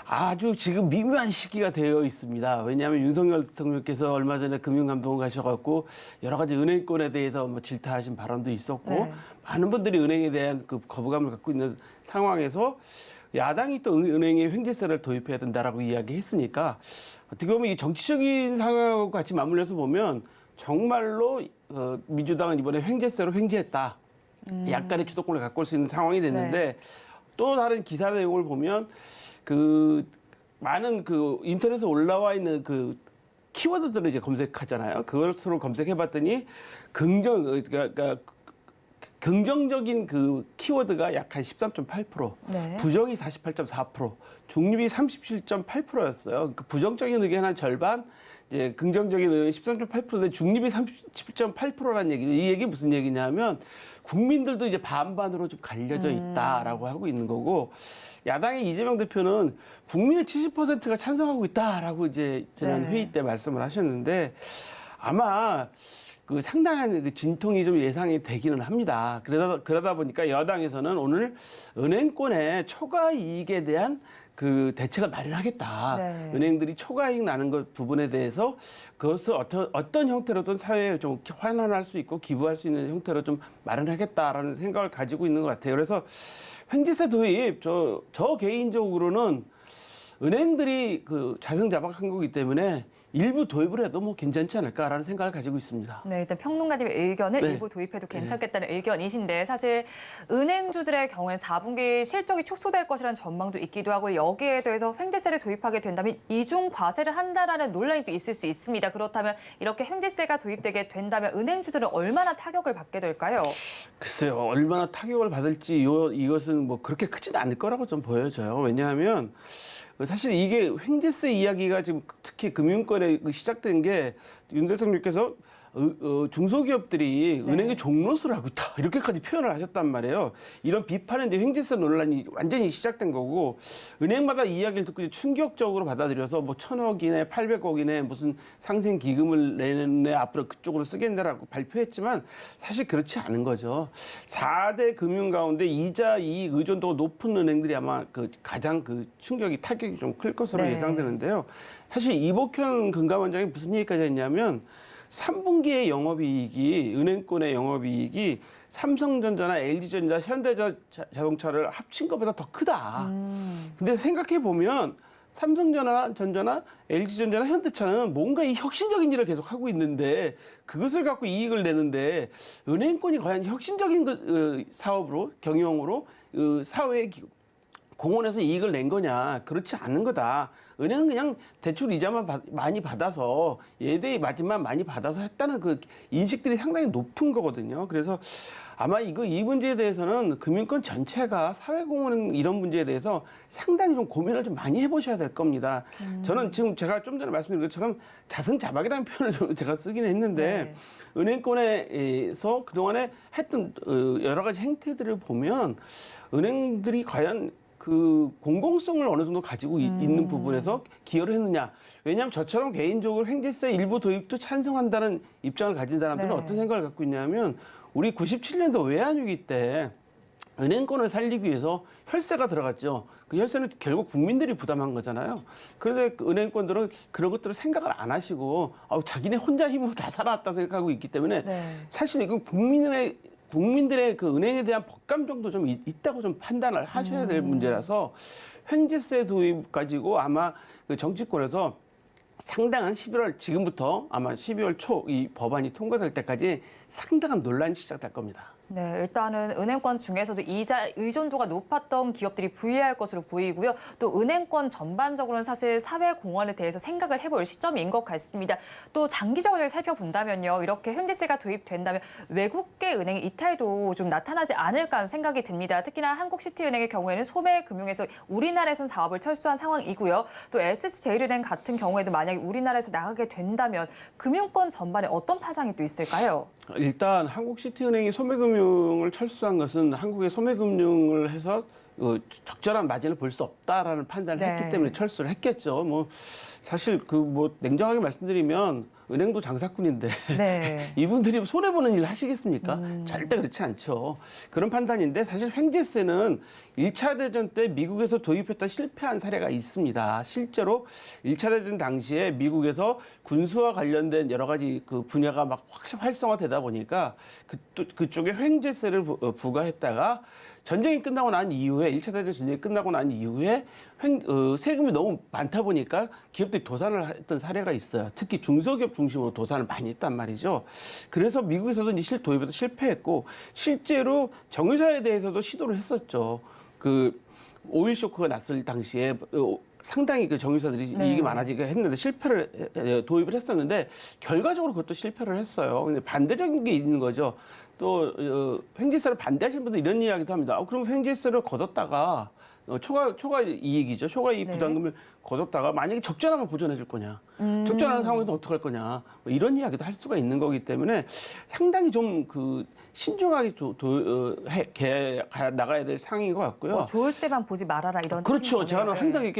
아주 지금 미묘한 시기가 되어 있습니다. 왜냐하면 윤석열 대통령께서 얼마 전에 금융감독원 가셔갖고 여러 가지 은행권에 대해서 뭐 질타하신 발언도 있었고 많은 분들이 은행에 대한 그 거부감을 갖고 있는 상황에서 야당이 또 은행에 횡재세를 도입해야 된다라고 이야기했으니까 어떻게 보면 이 정치적인 상황과 같이 맞물려서 보면 정말로 민주당은 이번에 횡재세로 횡재했다. 약간의 주도권을 갖고 올 수 있는 상황이 됐는데 또 다른 기사 내용을 보면 그 많은 그 인터넷에 올라와 있는 그 키워드들을 이제 검색하잖아요. 그것으로 검색해봤더니 긍정적인 그 키워드가 약 한 13.8%, 부정이 48.4%, 중립이 37.8%였어요. 그 부정적인 의견 한 절반, 이제 긍정적인 의견 13.8%인데 중립이 37.8%라는 얘기죠. 이 얘기 무슨 얘기냐면 국민들도 이제 반반으로 좀 갈려져 있다라고 하고 있는 거고, 야당의 이재명 대표는 국민의 70%가 찬성하고 있다라고 이제 지난 회의 때 말씀을 하셨는데 아마 그 상당한 그 진통이 좀 예상이 되기는 합니다. 그러다 보니까 여당에서는 오늘 은행권의 초과 이익에 대한 그 대책을 마련하겠다. 은행들이 초과 이익 나는 것 부분에 대해서 그것을 어떤 형태로든 사회에 좀 환원할 수 있고 기부할 수 있는 형태로 좀 마련하겠다라는 생각을 가지고 있는 것 같아요. 그래서 횡재세 도입 저 개인적으로는 은행들이 그 자승자박한 거기 때문에 일부 도입을 해도 뭐 괜찮지 않을까라는 생각을 가지고 있습니다. 네, 일단 평론가님의 의견을 일부 도입해도 괜찮겠다는 의견이신데 사실 은행주들의 경우에 4분기 실적이 축소될 것이라는 전망도 있기도 하고 여기에 대해서 횡재세를 도입하게 된다면 이중 과세를 한다라는 논란이 또 있을 수 있습니다. 그렇다면 이렇게 횡재세가 도입되게 된다면 은행주들은 얼마나 타격을 받게 될까요? 글쎄요, 얼마나 타격을 받을지 이것은 뭐 그렇게 크지는 않을 거라고 좀 보여져요. 왜냐하면 사실 이게 횡재세 이야기가 지금 특히 금융권에 시작된 게 윤 대통령께서 중소기업들이 은행의 종로수를 하고 있다 이렇게까지 표현을 하셨단 말이에요. 이런 비판은 이제 횡재세 논란이 완전히 시작된 거고 은행마다 이야기를 듣고 충격적으로 받아들여서 뭐 1,000억 이내 800억 이내 무슨 상생 기금을 내는데 앞으로 그쪽으로 쓰겠다라고 발표했지만 사실 그렇지 않은 거죠. 4대 금융 가운데 이자 이익 의존도가 높은 은행들이 아마 그 가장 그 충격이 타격이 좀 클 것으로 예상되는데요. 사실 이복현 금감원장이 무슨 얘기까지 했냐면 3분기의 영업이익이 은행권의 영업이익이 삼성전자나 LG전자, 현대자동차를 합친 것보다 더 크다. 근데 생각해 보면 삼성전자나 LG전자나 현대차는 뭔가 이 혁신적인 일을 계속 하고 있는데 그것을 갖고 이익을 내는데 은행권이 과연 혁신적인 사업으로 경영으로 사회에 공원에서 이익을 낸 거냐? 그렇지 않은 거다. 은행은 그냥 대출 이자만 많이 받아서 예대의 마진만 많이 받아서 했다는 그 인식들이 상당히 높은 거거든요. 그래서 아마 이 문제에 대해서는 금융권 전체가 사회공헌 이런 문제에 대해서 상당히 좀 고민을 좀 많이 해보셔야 될 겁니다. 저는 지금 제가 좀 전에 말씀드린 것처럼 자승자박이라는 표현을 좀 제가 쓰긴 했는데 은행권에서 그동안에 했던 여러 가지 행태들을 보면 은행들이 과연 그 공공성을 어느 정도 가지고 있는 부분에서 기여를 했느냐. 왜냐하면 저처럼 개인적으로 횡재세 일부 도입도 찬성한다는 입장을 가진 사람들은 어떤 생각을 갖고 있냐면 우리 97년도 외환위기 때 은행권을 살리기 위해서 혈세가 들어갔죠. 그 혈세는 결국 국민들이 부담한 거잖아요. 그런데 그 은행권들은 그런 것들을 생각을 안 하시고 자기네 혼자 힘으로 다 살아왔다 생각하고 있기 때문에 사실 이건 국민들의 그 은행에 대한 법감정도 좀 있다고 좀 판단을 하셔야 될 문제라서 횡재세 도입 가지고 아마 그 정치권에서 상당한 11월 지금부터 아마 12월 초 이 법안이 통과될 때까지 상당한 논란이 시작될 겁니다. 네, 일단은 은행권 중에서도 이자 의존도가 높았던 기업들이 불리할 것으로 보이고요. 또 은행권 전반적으로는 사실 사회공헌에 대해서 생각을 해볼 시점인 것 같습니다. 또 장기적으로 살펴본다면요. 이렇게 횡재세가 도입된다면 외국계 은행 이탈도 좀 나타나지 않을까 하는 생각이 듭니다. 특히나 한국시티은행의 경우에는 소매금융에서 우리나라에선 사업을 철수한 상황이고요. 또 SC제일은행 같은 경우에도 만약에 우리나라에서 나가게 된다면 금융권 전반에 어떤 파장이 또 있을까요? 일단 한국시티은행이 소매금융을 철수한 것은 한국의 소매금융을 해서 적절한 마진을 볼 수 없다라는 판단을 했기 때문에 철수를 했겠죠. 뭐 사실 냉정하게 말씀드리면 은행도 장사꾼인데 이분들이 손해 보는 일을 하시겠습니까? 절대 그렇지 않죠. 그런 판단인데 사실 횡재세는 1차 대전 때 미국에서 도입했다 실패한 사례가 있습니다. 실제로 1차 대전 당시에 미국에서 군수와 관련된 여러 가지 그 분야가 막 활성화되다 보니까 그쪽에 횡재세를 부과했다가 전쟁이 끝나고 난 이후에 1차 대전 전쟁이 끝나고 난 이후에 세금이 너무 많다 보니까 기업들이 도산을 했던 사례가 있어요. 특히 중소기업 중심으로 도산을 많이 했단 말이죠. 그래서 미국에서도 이제 도입에서 실패했고 실제로 정유사에 대해서도 시도를 했었죠. 그 오일 쇼크가 났을 당시에 상당히 그 정유사들이 이익이 많아지게 했는데 도입을 했었는데 결과적으로 그것도 실패를 했어요. 근데 반대적인 게 있는 거죠. 또 횡재세를 반대하시는 분들 이런 이야기도 합니다. 그럼 횡재세를 걷었다가 초과 이익이죠. 초과 이익 부담금을 걷었다가 만약에 적절하면 보전해 줄 거냐. 적절한 상황에서 어떡할 거냐. 뭐 이런 이야기도 할 수가 있는 거기 때문에 상당히 좀 신중하게 나가야 될 상황인 것 같고요. 좋을 때만 보지 말아라 이런 그렇죠. 저는 항상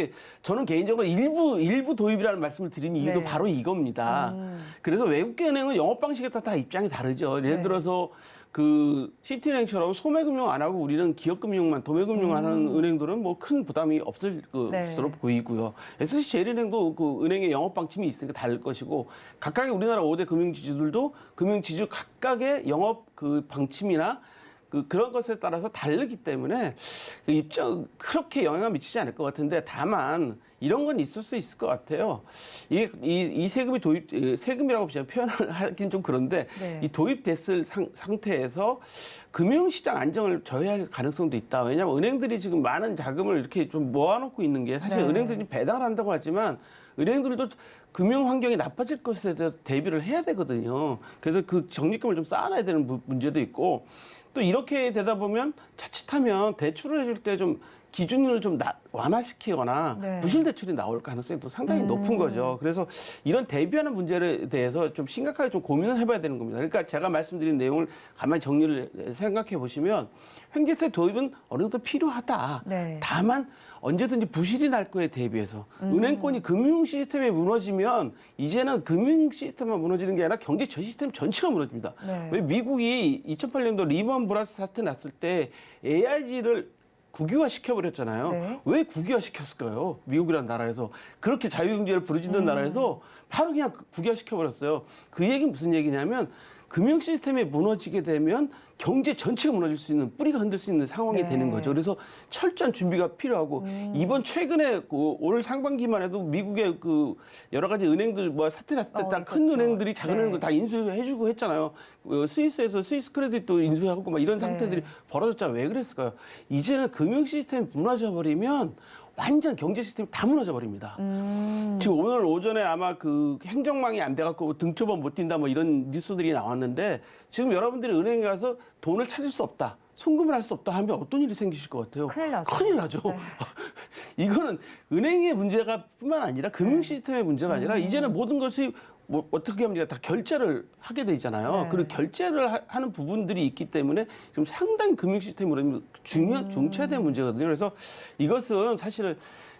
저는 개인적으로 일부 도입이라는 말씀을 드린 이유도 바로 이겁니다. 그래서 외국계 은행은 영업 방식에 따라 다 입장이 다르죠. 예를 들어서 그 시티은행처럼 소매금융 안 하고 우리는 기업금융만 도매금융하는 은행들은 뭐 큰 부담이 없을 것으로 보이고요. SC제일은행도 그 은행의 영업 방침이 있으니까 다를 것이고 각각의 우리나라 5대 금융지주들도 금융지주 각각의 영업 그 방침이나 그런 것에 따라서 다르기 때문에 그 입장 그렇게 영향을 미치지 않을 것 같은데 다만 이런 건 있을 수 있을 것 같아요. 이 세금이 세금이라고 제가 표현을 하긴 좀 그런데 이 도입됐을 상태에서 금융시장 안정을 저해할 가능성도 있다. 왜냐하면 은행들이 지금 많은 자금을 이렇게 좀 모아놓고 있는 게 사실 은행들이 배당을 한다고 하지만 은행들도 금융 환경이 나빠질 것에 대해서 대비를 해야 되거든요. 그래서 그 적립금을 좀 쌓아놔야 되는 문제도 있고 또 이렇게 되다 보면 자칫하면 대출을 해줄 때 좀 기준을 좀 완화시키거나 부실 대출이 나올 가능성이 또 상당히 높은 거죠. 그래서 이런 대비하는 문제에 대해서 좀 심각하게 좀 고민을 해봐야 되는 겁니다. 그러니까 제가 말씀드린 내용을 가만히 정리를 생각해 보시면 횡재세 도입은 어느 정도 필요하다. 다만 언제든지 부실이 날 거에 대비해서 은행권이 금융 시스템에 무너지면 이제는 금융 시스템만 무너지는 게 아니라 경제 전 시스템 전체가 무너집니다. 왜 미국이 2008년도 리먼 브라더스 사태 났을 때 AIG를 국유화 시켜버렸잖아요. 왜 국유화 시켰을까요? 미국이라는 나라에서 그렇게 자유경제를 부르짖는 나라에서 바로 그냥 국유화 시켜버렸어요. 그 얘기는 무슨 얘기냐면 금융 시스템이 무너지게 되면 경제 전체가 무너질 수 있는 뿌리가 흔들 수 있는 상황이 네. 되는 거죠. 그래서 철저한 준비가 필요하고 이번 최근에 올 상반기만 해도 미국의 그 여러 가지 은행들 뭐 사태 났을 때 다 큰 있었죠. 은행들이 작은 네. 은행들 다 인수해주고 했잖아요. 스위스에서 스위스 크레딧도 인수하고 막 이런 상태들이 벌어졌잖아요. 왜 그랬을까요? 이제는 금융 시스템이 무너져 버리면 완전 경제 시스템이 다 무너져 버립니다. 지금 오늘 오전에 아마 그 행정망이 안 돼갖고 등초반 못 뛴다 뭐 이런 뉴스들이 나왔는데 지금 여러분들이 은행에 가서 돈을 찾을 수 없다. 송금을 할 수 없다 하면 어떤 일이 생기실 것 같아요? 큰일 나죠. 큰일 나죠. 네. 이거는 은행의 문제가 뿐만 아니라 금융 시스템의 문제가 아니라 이제는 모든 것이 뭐 어떻게 하면 다 결제를 하게 되잖아요. 네. 그리고 결제를 하는 부분들이 있기 때문에 지금 상당히 금융 시스템으로 중요한 중차대한 문제거든요. 그래서 이것은 사실은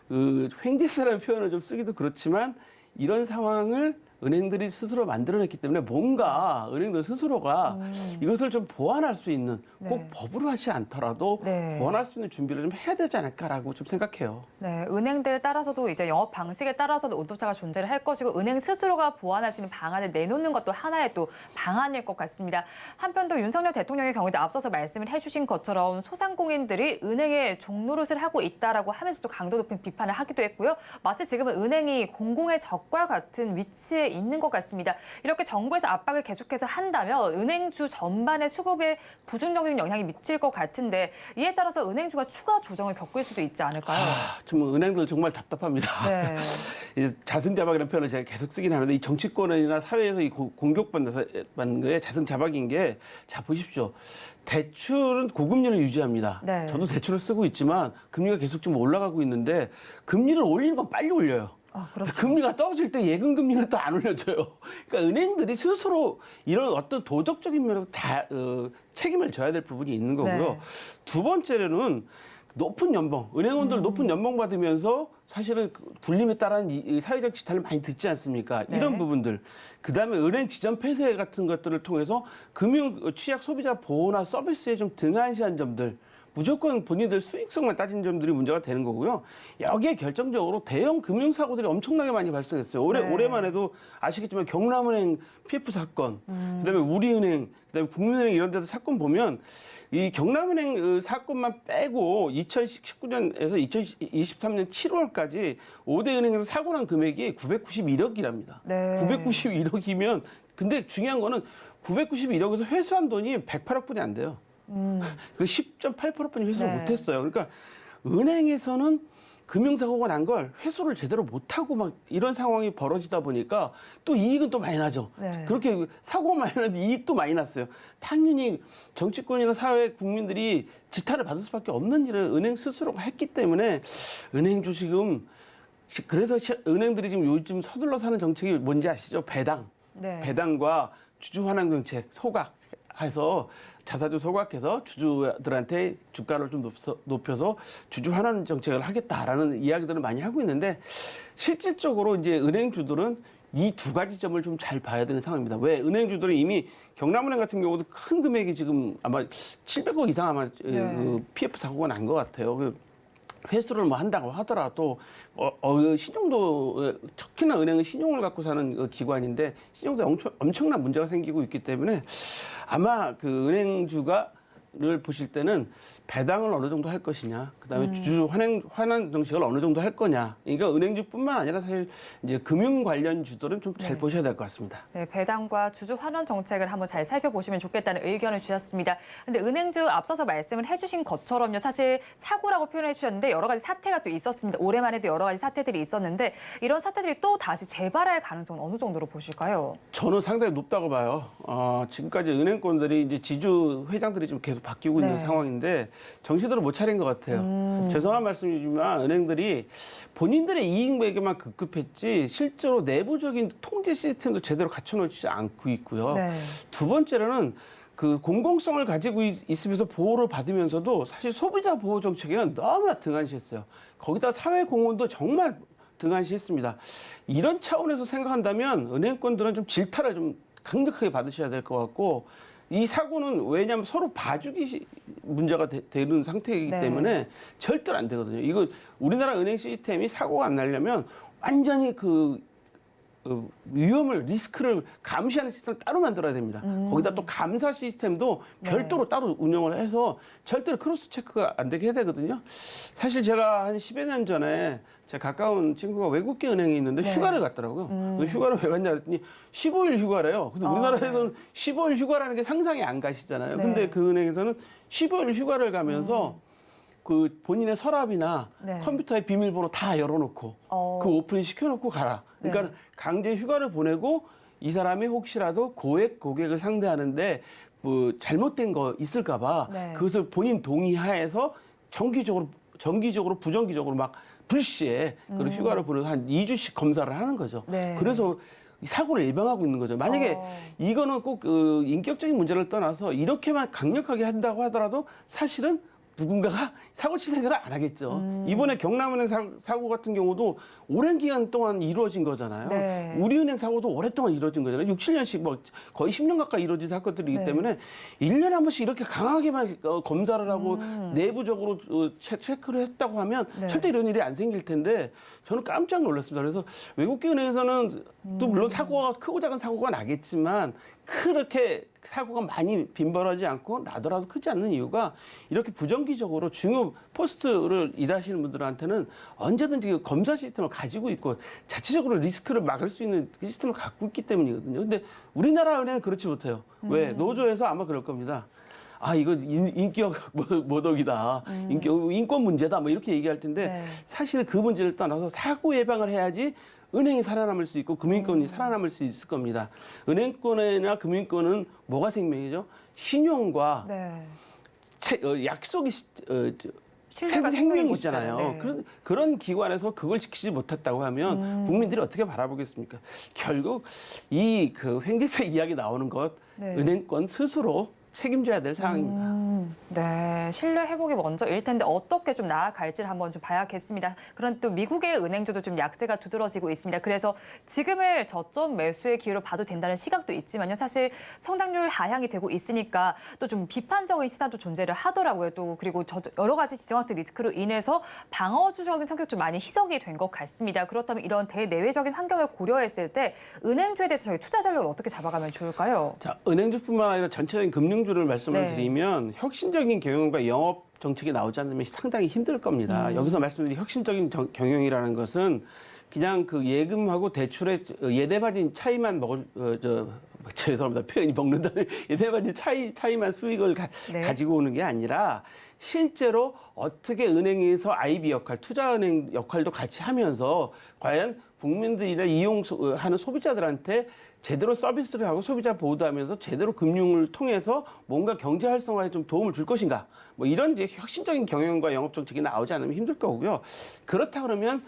그 횡재세라는 표현을 좀 쓰기도 그렇지만 이런 상황을 은행들이 스스로 만들어냈기 때문에 뭔가 은행들 스스로가 이것을 좀 보완할 수 있는 꼭 네. 법으로 하지 않더라도 네. 보완할 수 있는 준비를 좀 해야 되지 않을까라고 좀 생각해요. 네, 은행들 따라서도 이제 영업 방식에 따라서도 온도차가 존재를 할 것이고 은행 스스로가 보완할 수 있는 방안을 내놓는 것도 하나의 또 방안일 것 같습니다. 한편 또 윤석열 대통령의 경우에도 앞서서 말씀을 해주신 것처럼 소상공인들이 은행에 종노릇을 하고 있다라고 하면서도 강도 높은 비판을 하기도 했고요. 마치 지금은 은행이 공공의 적과 같은 위치에 있는 것 같습니다. 이렇게 정부에서 압박을 계속해서 한다면 은행주 전반의 수급에 부정적인 영향이 미칠 것 같은데 이에 따라서 은행주가 추가 조정을 겪을 수도 있지 않을까요? 좀 은행들 정말 답답합니다. 네. 이 자승자박이라는 표현을 제가 계속 쓰긴 하는데 이 정치권이나 사회에서 이 공격받는 거에 자승자박인 게 자 보십시오. 대출은 고금리를 유지합니다. 네. 저도 대출을 쓰고 있지만 금리가 계속 좀 올라가고 있는데 금리를 올리는 건 빨리 올려요. 아, 그렇죠. 금리가 떨어질 때 예금 금리는 또 안 올려줘요. 그러니까 은행들이 스스로 이런 어떤 도덕적인 면에서 책임을 져야 될 부분이 있는 거고요. 네. 두 번째로는 높은 연봉, 은행원들 높은 연봉 받으면서 사실은 굴림에 따른 이 사회적 지탄을 많이 듣지 않습니까? 네. 이런 부분들. 그다음에 은행 지점 폐쇄 같은 것들을 통해서 금융 취약 소비자 보호나 서비스에 좀 등한시한 점들. 무조건 본인들 수익성만 따진 점들이 문제가 되는 거고요. 여기에 결정적으로 대형 금융사고들이 엄청나게 많이 발생했어요. 네. 올해만 해도 아시겠지만 경남은행 PF 사건, 그다음에 우리은행, 그다음에 국민은행 이런 데서 사건 보면 이 경남은행 사건만 빼고 2019년에서 2023년 7월까지 5대 은행에서 사고 난 금액이 991억이랍니다. 네. 991억이면 근데 중요한 거는 991억에서 회수한 돈이 108억뿐이 안 돼요. 그 10.8%뿐이 회수를 네. 못했어요. 그러니까 은행에서는 금융사고가 난 걸 회수를 제대로 못하고 막 이런 상황이 벌어지다 보니까 또 이익은 또 많이 나죠. 네. 그렇게 사고가 많이 났는데 이익도 많이 났어요. 당연히 정치권이나 사회 국민들이 지탄을 받을 수밖에 없는 일을 은행 스스로가 했기 때문에 은행주 지금 그래서 은행들이 지금 요즘 서둘러서 하는 정책이 뭔지 아시죠? 배당. 네. 배당과 주주 환원 정책 소각해서 자사주 소각해서 주주들한테 주가를 좀 높여서 주주 환원 정책을 하겠다라는 이야기들을 많이 하고 있는데 실질적으로 이제 은행주들은 이 두 가지 점을 좀 잘 봐야 되는 상황입니다. 왜 은행주들은 이미 경남은행 같은 경우도 큰 금액이 지금 아마 700억 이상 아마 그 PF 사고가 난 것 같아요. 회수를 뭐 한다고 하더라도 신용도 특히나 은행은 신용을 갖고 사는 기관인데 신용도 엄청난 문제가 생기고 있기 때문에 아마 그 은행주가를 보실 때는 배당을 어느 정도 할 것이냐, 그다음에 주주 환원 정책을 어느 정도 할 거냐. 그러니까 은행주뿐만 아니라 사실 이제 금융 관련 주들은 좀 잘 보셔야 될 것 같습니다. 네, 배당과 주주 환원 정책을 한번 잘 살펴보시면 좋겠다는 의견을 주셨습니다. 근데 은행주 앞서서 말씀을 해주신 것처럼요, 사실 사고라고 표현해 주셨는데 여러 가지 사태가 또 있었습니다. 올해만 해도 여러 가지 사태들이 있었는데 이런 사태들이 또 다시 재발할 가능성은 어느 정도로 보실까요? 저는 상당히 높다고 봐요. 지금까지 은행권들이 이제 지주 회장들이 좀 계속 바뀌고 있는 네. 상황인데 정신들을 못 차린 것 같아요. 죄송한 말씀이지만 은행들이 본인들의 이익에게만 급급했지 실제로 내부적인 통제 시스템도 제대로 갖춰놓지 않고 있고요. 네. 두 번째로는 그 공공성을 가지고 있으면서 보호를 받으면서도 사실 소비자 보호 정책에는 너무나 등한시했어요. 거기다 사회 공헌도 정말 등한시했습니다. 이런 차원에서 생각한다면 은행권들은 좀 질타를 좀 강력하게 받으셔야 될 것 같고 이 사고는 왜냐하면 서로 봐주기 문제가 되는 상태이기 네. 때문에 절대로 안 되거든요. 이거 우리나라 은행 시스템이 사고가 안 나려면 완전히 그 위험을 리스크를 감시하는 시스템을 따로 만들어야 됩니다. 거기다 또 감사 시스템도 별도로 따로 운영을 해서 절대로 크로스 체크가 안 되게 해야 되거든요. 사실 제가 한 10여 년 전에 제 가까운 친구가 외국계 은행에 있는데 휴가를 갔더라고요. 휴가를 왜 갔냐 했더니 15일 휴가래요. 그래서 우리나라에서는 15일 휴가라는 게 상상이 안 가시잖아요. 근데 그 은행에서는 15일 휴가를 가면서 그 본인의 서랍이나 컴퓨터의 비밀번호 다 열어놓고 그 오픈 시켜놓고 가라. 그러니까 강제 휴가를 보내고 이 사람이 혹시라도 고액 고객을 상대하는데 뭐 잘못된 거 있을까봐 그것을 본인 동의하에서 정기적으로 부정기적으로 막 불시에 그런 휴가를 보내서 한 2주씩 검사를 하는 거죠. 그래서 사고를 예방하고 있는 거죠. 만약에 이거는 꼭 인격적인 문제를 떠나서 이렇게만 강력하게 한다고 하더라도 사실은 누군가가 사고 칠 생각을 안 하겠죠. 이번에 경남은행 사고 같은 경우도 오랜 기간 동안 이루어진 거잖아요. 우리은행 사고도 오랫동안 이루어진 거잖아요. 6, 7년씩 뭐 거의 10년 가까이 이루어진 사건들이기 때문에 1년에 한 번씩 이렇게 강하게만 검사를 하고 내부적으로 체크를 했다고 하면 절대 이런 일이 안 생길 텐데 저는 깜짝 놀랐습니다. 그래서 외국계 은행에서는 또 물론 사고가 크고 작은 사고가 나겠지만 그렇게 사고가 많이 빈번하지 않고 나더라도 크지 않는 이유가 이렇게 부정기적으로 중요 포스트를 일하시는 분들한테는 언제든지 검사 시스템을 가지고 있고 자체적으로 리스크를 막을 수 있는 그 시스템을 갖고 있기 때문이거든요. 근데 우리나라 은행은 그렇지 못해요. 왜? 노조에서 아마 그럴 겁니다. 아, 이거 인격 모독이다. 인권 문제다. 뭐 이렇게 얘기할 텐데 사실은 그 문제를 떠나서 사고 예방을 해야지 은행이 살아남을 수 있고 금융권이 살아남을 수 있을 겁니다. 은행권이나 금융권은 뭐가 생명이죠? 신용과 약속이 생명이 있잖아요. 그런 기관에서 그걸 지키지 못했다고 하면 국민들이 어떻게 바라보겠습니까? 결국 이 그 횡재세 이야기 나오는 것 은행권 스스로 책임져야 될 사항입니다. 네, 신뢰 회복이 먼저일 텐데 어떻게 좀 나아갈지를 한번 좀 봐야겠습니다. 그런데 또 미국의 은행주도 좀 약세가 두드러지고 있습니다. 그래서 지금을 저점 매수의 기회로 봐도 된다는 시각도 있지만요. 사실 성장률 하향이 되고 있으니까 또 좀 비판적인 시선도 존재를 하더라고요. 또 그리고 여러 가지 지정학적 리스크로 인해서 방어주적인 성격 좀 많이 희석이 된 것 같습니다. 그렇다면 이런 대내외적인 환경을 고려했을 때 은행주에 대해서 저희 투자 전략을 어떻게 잡아가면 좋을까요? 자, 은행주뿐만 아니라 전체적인 금융주를 말씀을 드리면 혁신적인 경영과 영업 정책이 나오지 않으면 상당히 힘들 겁니다. 여기서 말씀드린 혁신적인 경영이라는 것은 그냥 그 예금하고 대출의 예대마진 차이만 죄송합니다. 표현이 먹는다는 예대마진 차이만 수익을 가지고 오는 게 아니라 실제로 어떻게 은행에서 IB 역할, 투자은행 역할도 같이 하면서 과연 국민들이나 이용하는 소비자들한테 제대로 서비스를 하고 소비자 보호도 하면서 제대로 금융을 통해서 뭔가 경제 활성화에 좀 도움을 줄 것인가. 뭐 이런 이제 혁신적인 경영과 영업 정책이 나오지 않으면 힘들 거고요. 그렇다 그러면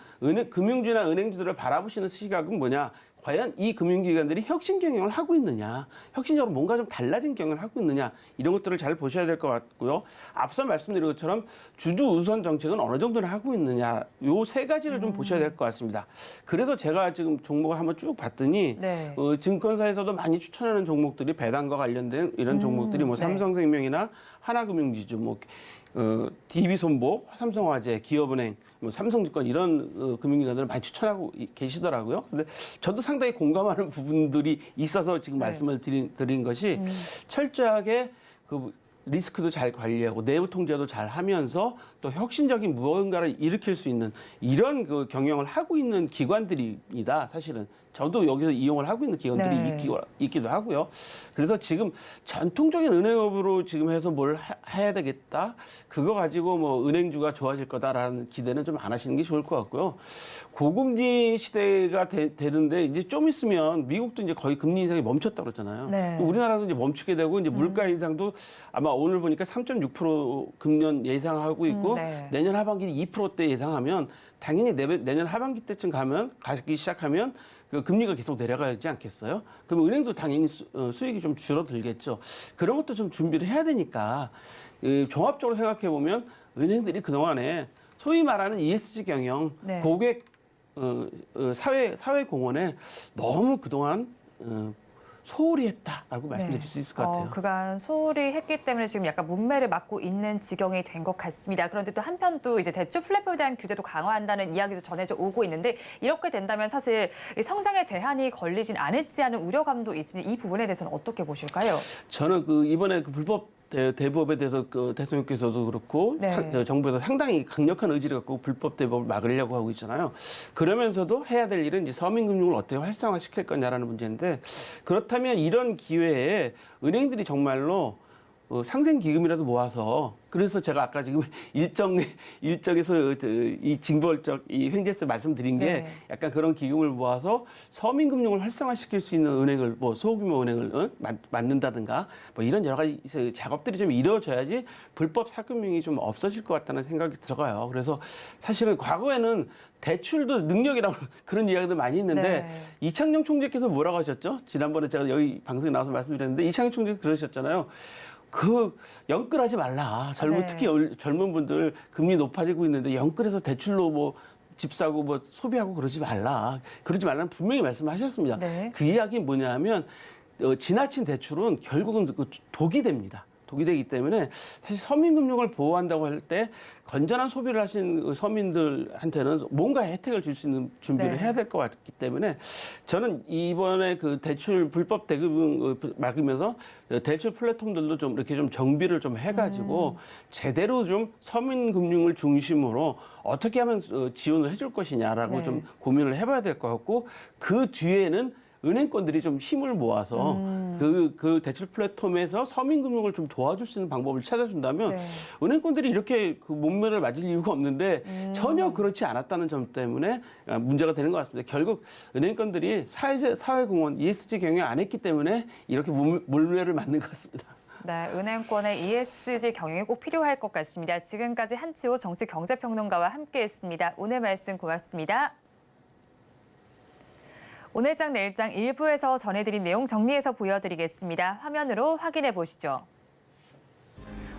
금융주나 은행주들을 바라보시는 시각은 뭐냐? 과연 이 금융기관들이 혁신 경영을 하고 있느냐, 혁신적으로 뭔가 좀 달라진 경영을 하고 있느냐, 이런 것들을 잘 보셔야 될 것 같고요. 앞서 말씀드린 것처럼 주주 우선 정책은 어느 정도는 하고 있느냐, 요 세 가지를 좀 보셔야 될 것 같습니다. 그래서 제가 지금 종목을 한번 쭉 봤더니 증권사에서도 많이 추천하는 종목들이 배당과 관련된 이런 종목들이 뭐 삼성생명이나 하나금융지주, 뭐 DB손복, 삼성화재, 기업은행, 뭐 삼성증권 이런 금융기관들을 많이 추천하고 계시더라고요. 근데 저도 상당히 공감하는 부분들이 있어서 지금 말씀을 드린 것이 철저하게 그 리스크도 잘 관리하고 내부 통제도 잘 하면서 또 혁신적인 무언가를 일으킬 수 있는 이런 그 경영을 하고 있는 기관들입니다. 사실은 저도 여기서 이용을 하고 있는 기관들이 있기도 하고요. 그래서 지금 전통적인 은행업으로 지금 해서 뭘 해야 되겠다. 그거 가지고 뭐 은행주가 좋아질 거다라는 기대는 좀 안 하시는 게 좋을 것 같고요. 고금리 시대가 되는데 이제 좀 있으면 미국도 이제 거의 금리 인상이 멈췄다 그러잖아요. 우리나라도 이제 멈추게 되고 이제 물가 인상도 아마 오늘 보니까 3.6% 금년 예상하고 있고 내년 하반기 2%대 예상하면 당연히 내년 하반기 때쯤 가기 시작하면 그 금리가 계속 내려가지 않겠어요? 그럼 은행도 당연히 수익이 좀 줄어들겠죠. 그런 것도 좀 준비를 해야 되니까 종합적으로 생각해 보면 은행들이 그동안에 소위 말하는 ESG 경영, 고객 사회 공헌에 너무 그동안 소홀히 했다라고 말씀드릴 수 있을 것 같아요. 그간 소홀히 했기 때문에 지금 약간 문매를 맞고 있는 지경이 된 것 같습니다. 그런데 또 한편 또 이제 대출 플랫폼에 대한 규제도 강화한다는 이야기도 전해져 오고 있는데 이렇게 된다면 사실 이 성장에 제한이 걸리진 않을지 하는 우려감도 있습니다. 이 부분에 대해서는 어떻게 보실까요? 저는 이번에 불법 대부업에 대해서 대통령께서도 그렇고 네. 정부에서 상당히 강력한 의지를 갖고 불법 대부업을 막으려고 하고 있잖아요. 그러면서도 해야 될 일은 이제 서민금융을 어떻게 활성화시킬 거냐라는 문제인데 그렇다면 이런 기회에 은행들이 정말로 상생기금이라도 모아서 그래서 제가 아까 지금 일정에서 이 징벌적 이 횡재세 말씀드린 게 네. 약간 그런 기금을 모아서 서민금융을 활성화시킬 수 있는 은행을 뭐 소규모 은행을 만든다든가 뭐 이런 여러 가지 작업들이 좀 이루어져야지 불법 사금융이 좀 없어질 것 같다는 생각이 들어가요. 그래서 사실은 과거에는 대출도 능력이라고 그런 이야기도 많이 했는데 네. 이창용 총재께서 뭐라고 하셨죠? 지난번에 제가 여기 방송에 나와서 말씀드렸는데 이창용 총재가 그러셨잖아요. 영끌하지 말라. 네. 특히 젊은 분들 금리 높아지고 있는데 영끌해서 대출로 뭐 집 사고 뭐 소비하고 그러지 말라. 그러지 말라는 분명히 말씀하셨습니다. 네. 그 이야기는 뭐냐면 지나친 대출은 결국은 독이 됩니다. 독이 되기 때문에 사실 서민금융을 보호한다고 할 때 건전한 소비를 하신 서민들한테는 뭔가 혜택을 줄 수 있는 준비를 네. 해야 될 것 같기 때문에 저는 이번에 대출 불법 대금 막으면서 대출 플랫폼들도 좀 이렇게 좀 정비를 좀 해가지고 제대로 좀 서민금융을 중심으로 어떻게 하면 지원을 해줄 것이냐라고 네. 좀 고민을 해봐야 될 것 같고 그 뒤에는 은행권들이 좀 힘을 모아서 그 대출 플랫폼에서 서민금융을 좀 도와줄 수 있는 방법을 찾아준다면 네. 은행권들이 이렇게 문매를 맞을 이유가 없는데 전혀 그렇지 않았다는 점 때문에 문제가 되는 것 같습니다. 결국 은행권들이 사회공헌, ESG 경영 안 했기 때문에 이렇게 문매를 맞는 것 같습니다. 네, 은행권의 ESG 경영이 꼭 필요할 것 같습니다. 지금까지 한치호 정치경제평론가와 함께했습니다. 오늘 말씀 고맙습니다. 오늘장 내일장 1부에서 전해드린 내용 정리해서 보여드리겠습니다. 화면으로 확인해 보시죠.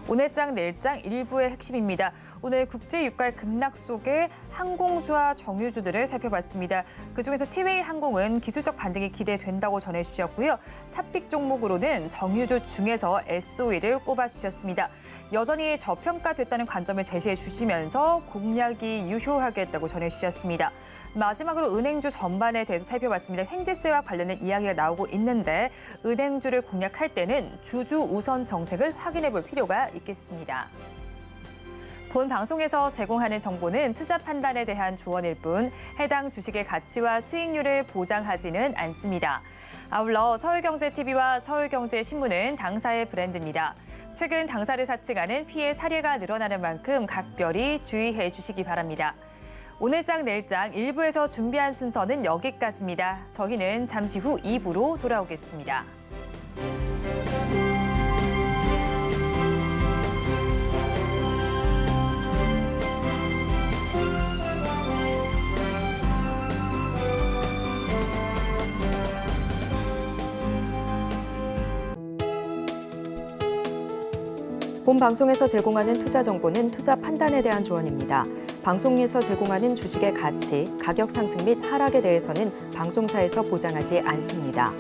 오늘장 내일장 1부의 핵심입니다. 오늘 국제유가 급락 속에 항공주와 정유주들을 살펴봤습니다. 그중에서 티웨이 항공은 기술적 반등이 기대된다고 전해주셨고요. 탑픽 종목으로는 정유주 중에서 SOE를 꼽아주셨습니다. 여전히 저평가됐다는 관점을 제시해 주시면서 공략이 유효하겠다고 전해주셨습니다. 마지막으로 은행주 전반에 대해서 살펴봤습니다. 횡재세와 관련된 이야기가 나오고 있는데 은행주를 공략할 때는 주주 우선 정책을 확인해 볼 필요가 있겠습니다. 본 방송에서 제공하는 정보는 투자 판단에 대한 조언일 뿐 해당 주식의 가치와 수익률을 보장하지는 않습니다. 아울러 서울경제TV와 서울경제신문은 당사의 브랜드입니다. 최근 당사를 사칭하는 피해 사례가 늘어나는 만큼 각별히 주의해 주시기 바랍니다. 오늘장 내일장 1부에서 준비한 순서는 여기까지입니다. 저희는 잠시 후 2부로 돌아오겠습니다. 본 방송에서 제공하는 투자 정보는 투자 판단에 대한 조언입니다. 방송에서 제공하는 주식의 가치, 가격 상승 및 하락에 대해서는 방송사에서 보장하지 않습니다.